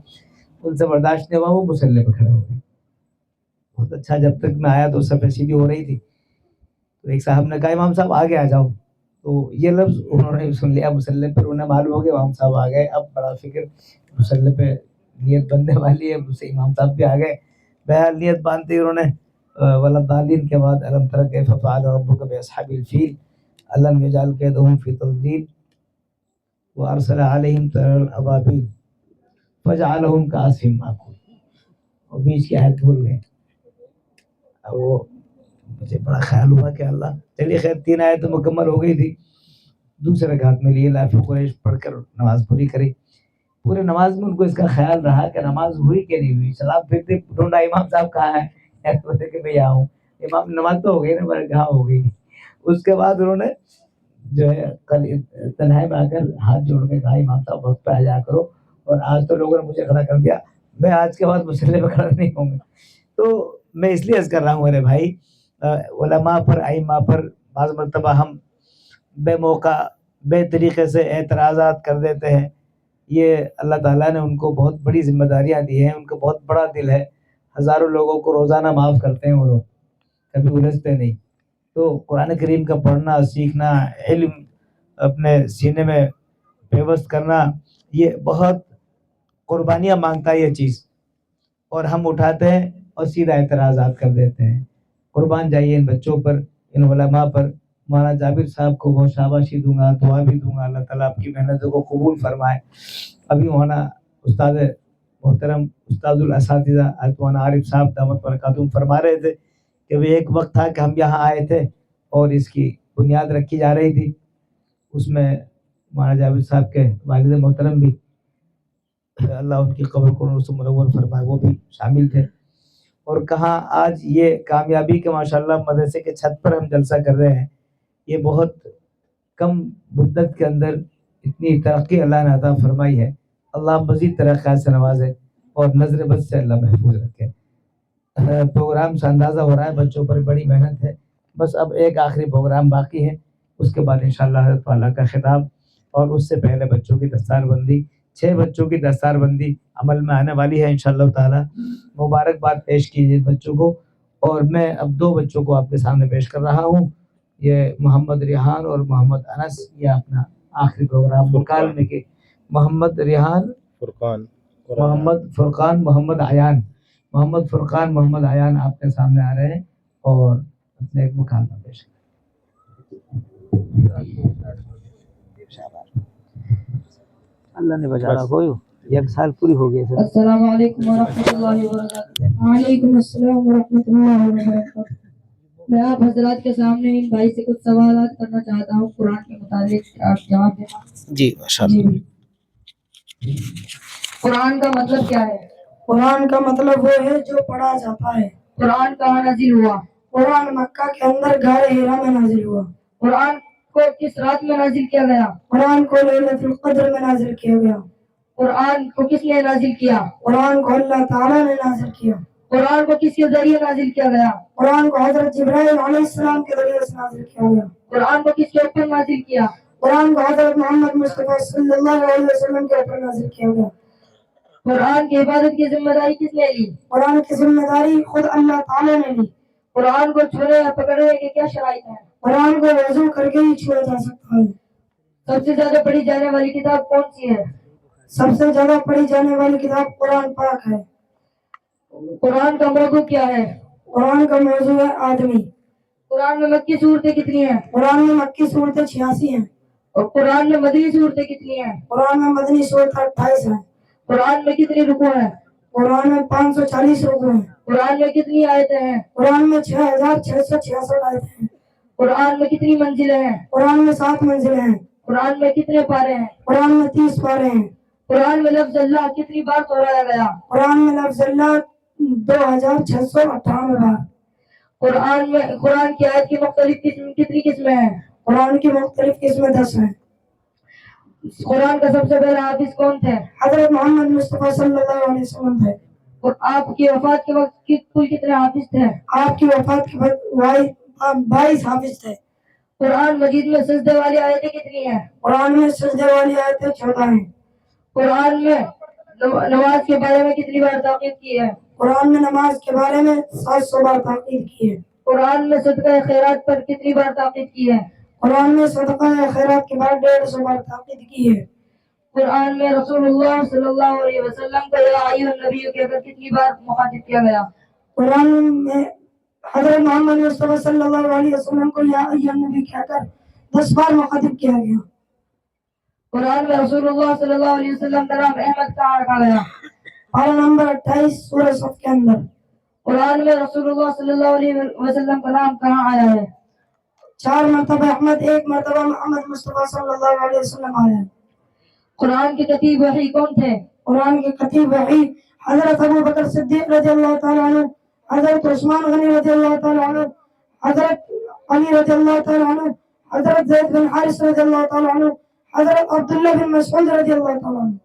ان سے برداشت نہیں ہوا، وہ مصلی پہ کھڑے ہو گئے. بہت اچھا. جب تک میں آیا تو صفحہ سیدھی ہو رہی تھی تو ایک صاحب نے کہا امام صاحب آگے آ جاؤ. تو یہ لفظ انہوں نے سن لیا مصلی پر. انہیں معلوم ہو گیا امام صاحب آ گئے. اب بڑا فکر مصلی پہ نیت بننے والی ہے. امام صاحب بھی آ گئے. بہرحال نیت باندھتے ہی انہوں نے ولدالین کے بعد الم تر کیف فعل ربک باصحاب الفیل الم یجعل کیدہم فی تضلیل وارسل علیہم طیرا ابابیل فجعلہم کعصف مأکول. اور بیچ کی آیت بھول گئے. اب وہ مجھے بڑا خیال ہوا کہ اللہ، چلیے خیر 3 آیتیں مکمل ہو گئی تھی. دوسرے رکعت میں لیے لا فی قریش پڑھ کر نماز پوری کری. پورے نماز میں ان کو اس کا خیال رہا کہ نماز ہوئی کہ نہیں ہوئی. سلام پھرتے ڈھونڈا امام صاحب کہاں ہے، کہ میں یہاں ہوں. امام نماز تو ہو گئی نا، میں کہاں ہو گئی. اس کے بعد انہوں نے جو ہے کل تنہائی میں آ کر ہاتھ جوڑ کے کہا امام صاحب وقت پہ آ جا کرو. اور آج تو لوگوں نے مجھے کھڑا کر دیا، میں آج کے بعد مصلی پہ کھڑا نہیں ہوں گا. تو میں اس لیے عرض کر رہا ہوں میرے بھائی، علماء پر ائمہ پر بعض مرتبہ ہم بے موقع بے طریقے سے اعتراضات کر دیتے ہیں. یہ اللہ تعالیٰ نے ان کو بہت بڑی ذمہ داریاں دی ہیں، ان کا بہت بڑا دل ہے، ہزاروں لوگوں کو روزانہ معاف کرتے ہیں وہ لوگ، کبھی الجھتے نہیں۔ تو قرآن کریم کا پڑھنا، سیکھنا، علم اپنے سینے میں پیوست کرنا، یہ بہت قربانیاں مانگتا ہے یہ چیز، اور ہم اٹھاتے ہیں اور سیدھا اعتراضات کر دیتے ہیں۔ قربان جائیے ان بچوں پر، ان علماء پر۔ مولانا جابر صاحب کو بہت شاباشی دوں گا، دعا بھی دوں گا، اللہ تعالیٰ آپ کی محنتوں کو قبول فرمائے۔ ابھی مولانا استاد محترم استاد الاساتذہ حضرت مولانا عارف صاحب دامت برکاتہم فرما رہے تھے کہ وہ ایک وقت تھا کہ ہم یہاں آئے تھے اور اس کی بنیاد رکھی جا رہی تھی، اس میں مولانا جابر صاحب کے والد محترم بھی، اللہ ان کی قبر کو نور سے منور فرمائے، وہ بھی شامل تھے۔ اور کہاں آج یہ کامیابی کے ماشاءاللہ مدرسے کے چھت پر ہم جلسہ کر رہے ہیں، یہ بہت کم مدت کے اندر اتنی ترقی اللہ نے عطا فرمائی ہے۔ اللہ مزید ترقیات سے نوازے اور نظر بد سے اللہ محفوظ رکھے۔ پروگرام سے اندازہ ہو رہا ہے بچوں پر بڑی محنت ہے، بس اب ایک آخری پروگرام باقی ہے، اس کے بعد انشاءاللہ حضرت والا کا خطاب، اور اس سے پہلے بچوں کی دستار بندی، 6 بچوں کی دستار بندی عمل میں آنے والی ہے انشاءاللہ تعالی۔ مبارکباد پیش کیجیے بچوں کو، اور میں اب 2 بچوں کو آپ کے سامنے پیش کر رہا ہوں، یہ محمد ریحان اور محمد انس، یہ اپنا آخری پروگرام مکالمے کے، محمد ریحان، فرقان، محمد فرقان، محمد عیان، محمد فرقان، محمد عیان آپ کے سامنے آ رہے ہیں اور اپنے ایک مکالمہ پیش کریں۔ اللہ نے بچا کوئی 1 سال پوری ہو گئی سر۔ السلام علیکم ورحمۃ اللہ وبرکاتہ۔ وعلیکم السلام ورحمۃ اللہ وبرکاتہ۔ میں آپ حضرات کے سامنے ان بھائی سے کچھ سوالات کرنا چاہتا ہوں، قرآن کے متعلق آپ جواب دینا۔ جی ماشاءاللہ۔ قرآن کا مطلب کیا ہے؟ قرآن کا مطلب وہ ہے جو پڑھا جاتا ہے۔ قرآن کہاں نازل ہوا؟ قرآن مکہ کے اندر غار ہیرا میں نازل ہوا۔ قرآن کو کس رات میں نازل کیا گیا؟ قرآن کو لیلۃ القدر میں نازل کیا گیا۔ قرآن کو کس نے نازل کیا؟ قرآن کو اللہ تعالیٰ نے نازل کیا۔ قرآن کو کس کے ذریعے نازل کیا گیا؟ قرآن کو حضرت جبرائیل علیہ السلام کے ذریعے سے نازل کیا گیا۔ قرآن کو کس کے اوپر نازل کیا؟ قرآن کو حضرت محمد مصطفیٰ صلی اللہ علیہ وسلم کے اوپر نازل کیا گیا۔ قرآن کی عبادت کی ذمہ داری کس نے لی؟ قرآن کی ذمہ داری خود اللہ تعالیٰ نے لی۔ قرآن کو چھونے یا پکڑنے کے کیا شرائط ہیں؟ قرآن کو وضو کر کے ہی چھوڑا جا سکتا ہے۔ سب سے زیادہ پڑھی جانے والی کتاب کون سی ہے؟ سب سے زیادہ پڑھی جانے والی کتاب قرآن پاک ہے۔ قرآن کا موضوع کیا ہے؟ قرآن کا موضوع ہے آدمی۔ قرآن میں مکی صورتیں کتنی ہیں؟ قرآن میں مکی صورتیں 86 ہیں۔ اور قرآن میں مدنی صورتیں کتنی ہیں؟ قرآن میں مدنی صورتیں 28 ہیں۔ قرآن میں کتنی رکوع ہیں؟ قرآن میں 540 رکوع ہیں۔ قرآن میں کتنی آیتیں ہیں؟ قرآن میں 6666 آیتیں ہیں۔ قرآن میں کتنی منزلیں ہیں؟ قرآن میں 7 منزلیں ہیں۔ قرآن میں کتنے پارے ہیں؟ قرآن میں 30 پارے ہیں۔ قرآن میں لفظ اللہ کتنی بار دہرایا گیا؟ قرآن میں لفظ اللہ 2698 بار۔ قرآن کی آیت کی مختلف کتنی قسمیں ہیں؟ قرآن کی مختلف قسمیں 10 ہیں۔ قرآن کا سب سے پہلا حافظ کون تھے؟ حضرت محمد مصطفیٰ صلی اللہ علیہ وسلم تھے۔ اور آپ کی وفات کے وقت کل کتنے حافظ تھے؟ آپ کی وفات کے بعد 22 حافظ تھے۔ قرآن مجید میں سجدے والی آیتیں کتنی ہیں؟ قرآن میں سجدے والی آیتیں 14 ہیں۔ قرآن میں نماز کے بارے میں کتنی بار تاکید کی ہے؟ قرآن میں نماز کے بارے میں 700 بار تاکید کی ہے۔ قرآن میں صدقہ خیرات پر کتنی بار تاکید کی ہے؟ قرآن میں صدقہ خیرات کے بعد 150 بار تاکید کی ہے۔ قرآن میں رسول اللہ صلی اللہ علیہ وسلم کو یا ایھا النبی کہہ کر کتنی بار مخاطب کیا گیا؟ قرآن میں حضرت محمد مصطفیٰ صلی اللہ علیہ وسلم کو یا ایھا النبی کہہ کر 10 بار مخاطب کیا گیا۔ قرآن میں رسول اللہ صلی اللہ علیہ وسلم کا نام احمد کہاں رکھا گیا؟ پارہ نمبر 28 سورہ صف کے اندر۔ قرآن میں رسول اللہ صلی اللہ علیہ وسلم کا نام کہاں آیا ہے؟ 4 مرتبہ احمد، 1 مرتبہ محمد مصطفیٰ صلی اللہ علیہ وسلم آیا ہے۔ قرآن کے کتیب وحی کون تھے؟ قرآن کے کتیب وحی حضرت ابو بکر صدیق رضی اللہ تعالیٰ عنہ، حضرت عثمان غنی رضی اللہ تعالیٰ عنہ، حضرت علی رضی اللہ تعالیٰ عنہ، حضرت زید بن حارث رضی اللہ تعالیٰ عنہ، حضرت عبداللہ بن مسعود رضی اللہ تعالیٰ عنہ۔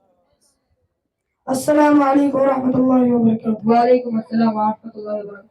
السلام علیکم ورحمۃ اللہ وبرکاتہ۔ وعلیکم السلام ورحمۃ اللہ وبرکاتہ۔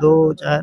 2 4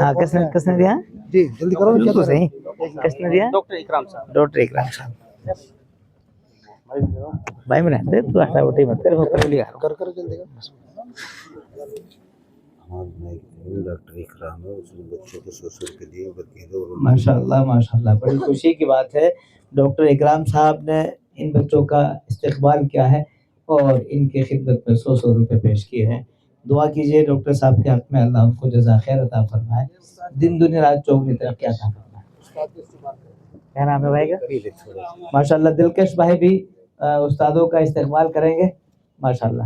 ہاں کس نے دیا جی جلدی کرو بالکل صحیح کس نے دیا ڈاکٹر اکرام صاحب ڈاکٹر اکرام صاحب بھائی میں رہتے تو آٹا روٹی مت کر اوپر لیا کر جلدی کر ڈاکٹر اکرام ہے اس نے بچوں کو 100 روپے دیے ماشاء اللہ بڑی خوشی کی بات ہے ڈاکٹر اکرام صاحب نے ان بچوں کا استقبال کیا ہے اور ان کی خدمت میں 100 روپے پیش کیے ہیں دعا کیجئے ڈاکٹر صاحب کے حق میں اللہ ان کو جزا خیر عطا فرمائے دن دنیا رات چوگنی ترقی عطا فرمائے کیا نام ہے بھائی کا ماشاء اللہ دلکش بھائی بھی استادوں کا استقبال کریں گے ماشاء اللہ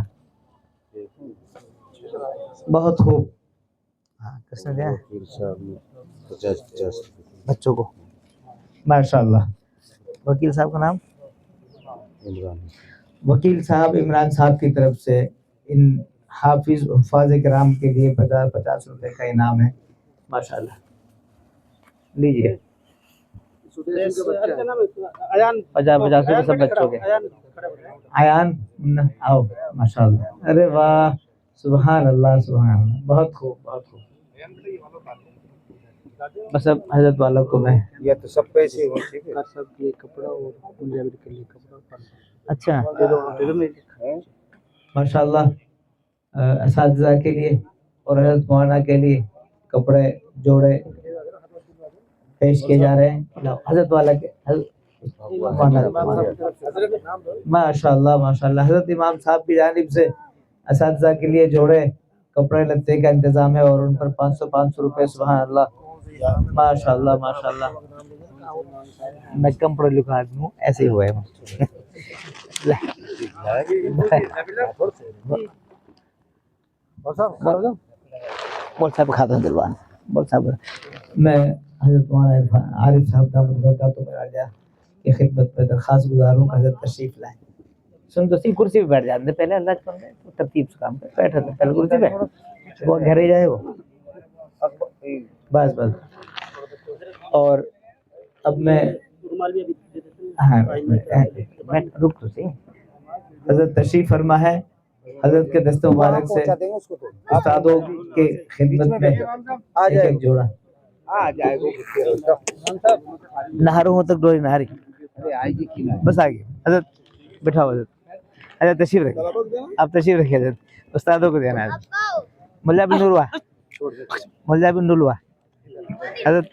بہت خوب ہاں کس نے دیا 50 بچوں کو ماشاء اللہ وکیل صاحب کا نام وکیل صاحب عمران صاحب کی طرف سے ان حفاظ کرام کے لیے 50 روپے کا انعام ہے ماشاء اللہ لیجیے 50 روپے سب بچوں کے ایان آؤ ماشاء اللہ ارے واہ سبحان اللہ بہت خوب بس اب حضرت والوں کو میں یا تو سب پیسے سب کے لیے کپڑا اور پنجابی کے لیے کپڑا اچھا ماشاء اللہ اساتذہ کے لیے اور حضرت مولانا کے لیے کپڑے جوڑے پیش کیے جا رہے ہیں حضرت والا کے ماشاء اللہ حضرت امام صاحب کی جانب سے اساتذہ کے لیے جوڑے کپڑے لتے کا انتظام ہے اور ان پر 500 روپے سبحان اللہ ماشاء اللہ میں کم پڑھا لکھا آدمی ہوں ایسے ہی ہوا ہے بول صاحب کھاتا ہوں دلوان بول صاحب میں حضرت مولانا عارف صاحب کا برکاتہ میں راجہ کی خدمت میں درخواست گزار ہوں حضرت تشریف لائیں سن تو سی کرسی پہ بیٹھ جاتے پہلے اللہ کے بندے ترتیب سے کام کر بیٹھا تھا پہلے کرسی پہ وہ گھر ہی جائے وہ بس اور اب میں ہاں میں رک تو سی حضرت تشریف فرما ہے حضرت کے دست مبارک سے استادوں کے خدمت میں ایک جوڑا نہاروں ہوں تک ڈوری نہاری بس آگے حضرت بٹھاؤ حضرت تشریف رکھیں آپ تشریف رکھیں حضرت استادوں کو دینا ہے ملا بن نلوا حضرت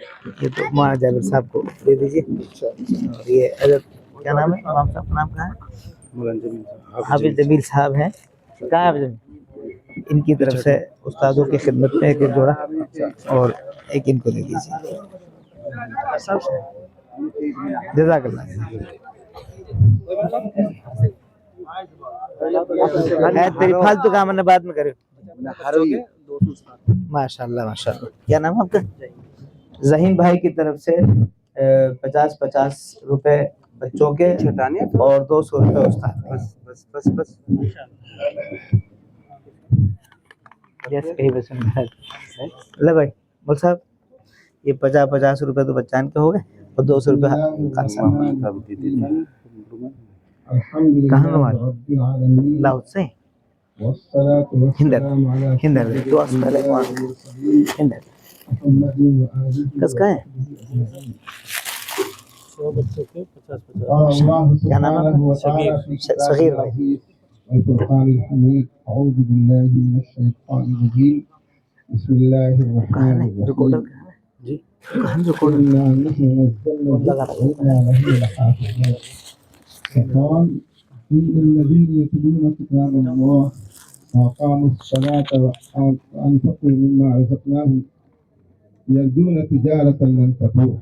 یہ تو مولانا جابر صاحب کو دے دیجیے اور یہ حضرت کیا نام ہے امام صاحب کا نام کہاں ہے حافظ جمیل صاحب ہیں کہاں ہے حافظ جمیل ان کی طرف سے استادوں کی خدمت میں ایک جوڑا اور ایک ان کو دے دیجیے جزاک اللہ تیری فالتو کام نے بعد میں کرے ماشاء اللہ کیا نام ہے آپ کا ذہین بھائی کی طرف سے 50 روپے بچوں کے اور 200 روپے استاد بس لے بھائی بول صاحب یہ 50 روپے تو بچان کے ہو گئے اور 200 روپے کہاں ہمارے لاہور سے ہندر کس کا ہے کیا نام ہے صغیر بھائی القرآن الحميد أعوذ بالله من الشيطان الرجيم بسم الله الرحمن الرحيم إنا نحن نزلنا وإنا له لحافظون فقال إن الذين يتلون كتاب الله وأقاموا الصلاة وأنفقوا مما رزقناهم يرجون تجارة لن تبور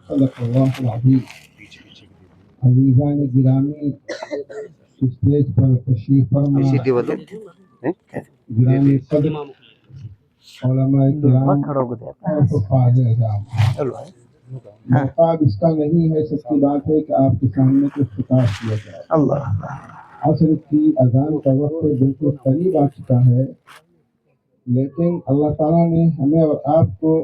صدق الله العظيم عزیزان گرامی اسٹیج پر تشریف فرما گرامی صدر علماء کرام اور حفاظ اعظام موقع اس کا نہیں ہے سچ کی بات ہے کہ آپ کے سامنے کچھ خطاب کیا جائے عصر کی اذان کا وقت بالکل قریب آ چکا ہے لیکن اللہ تعالیٰ نے ہمیں اور آپ کو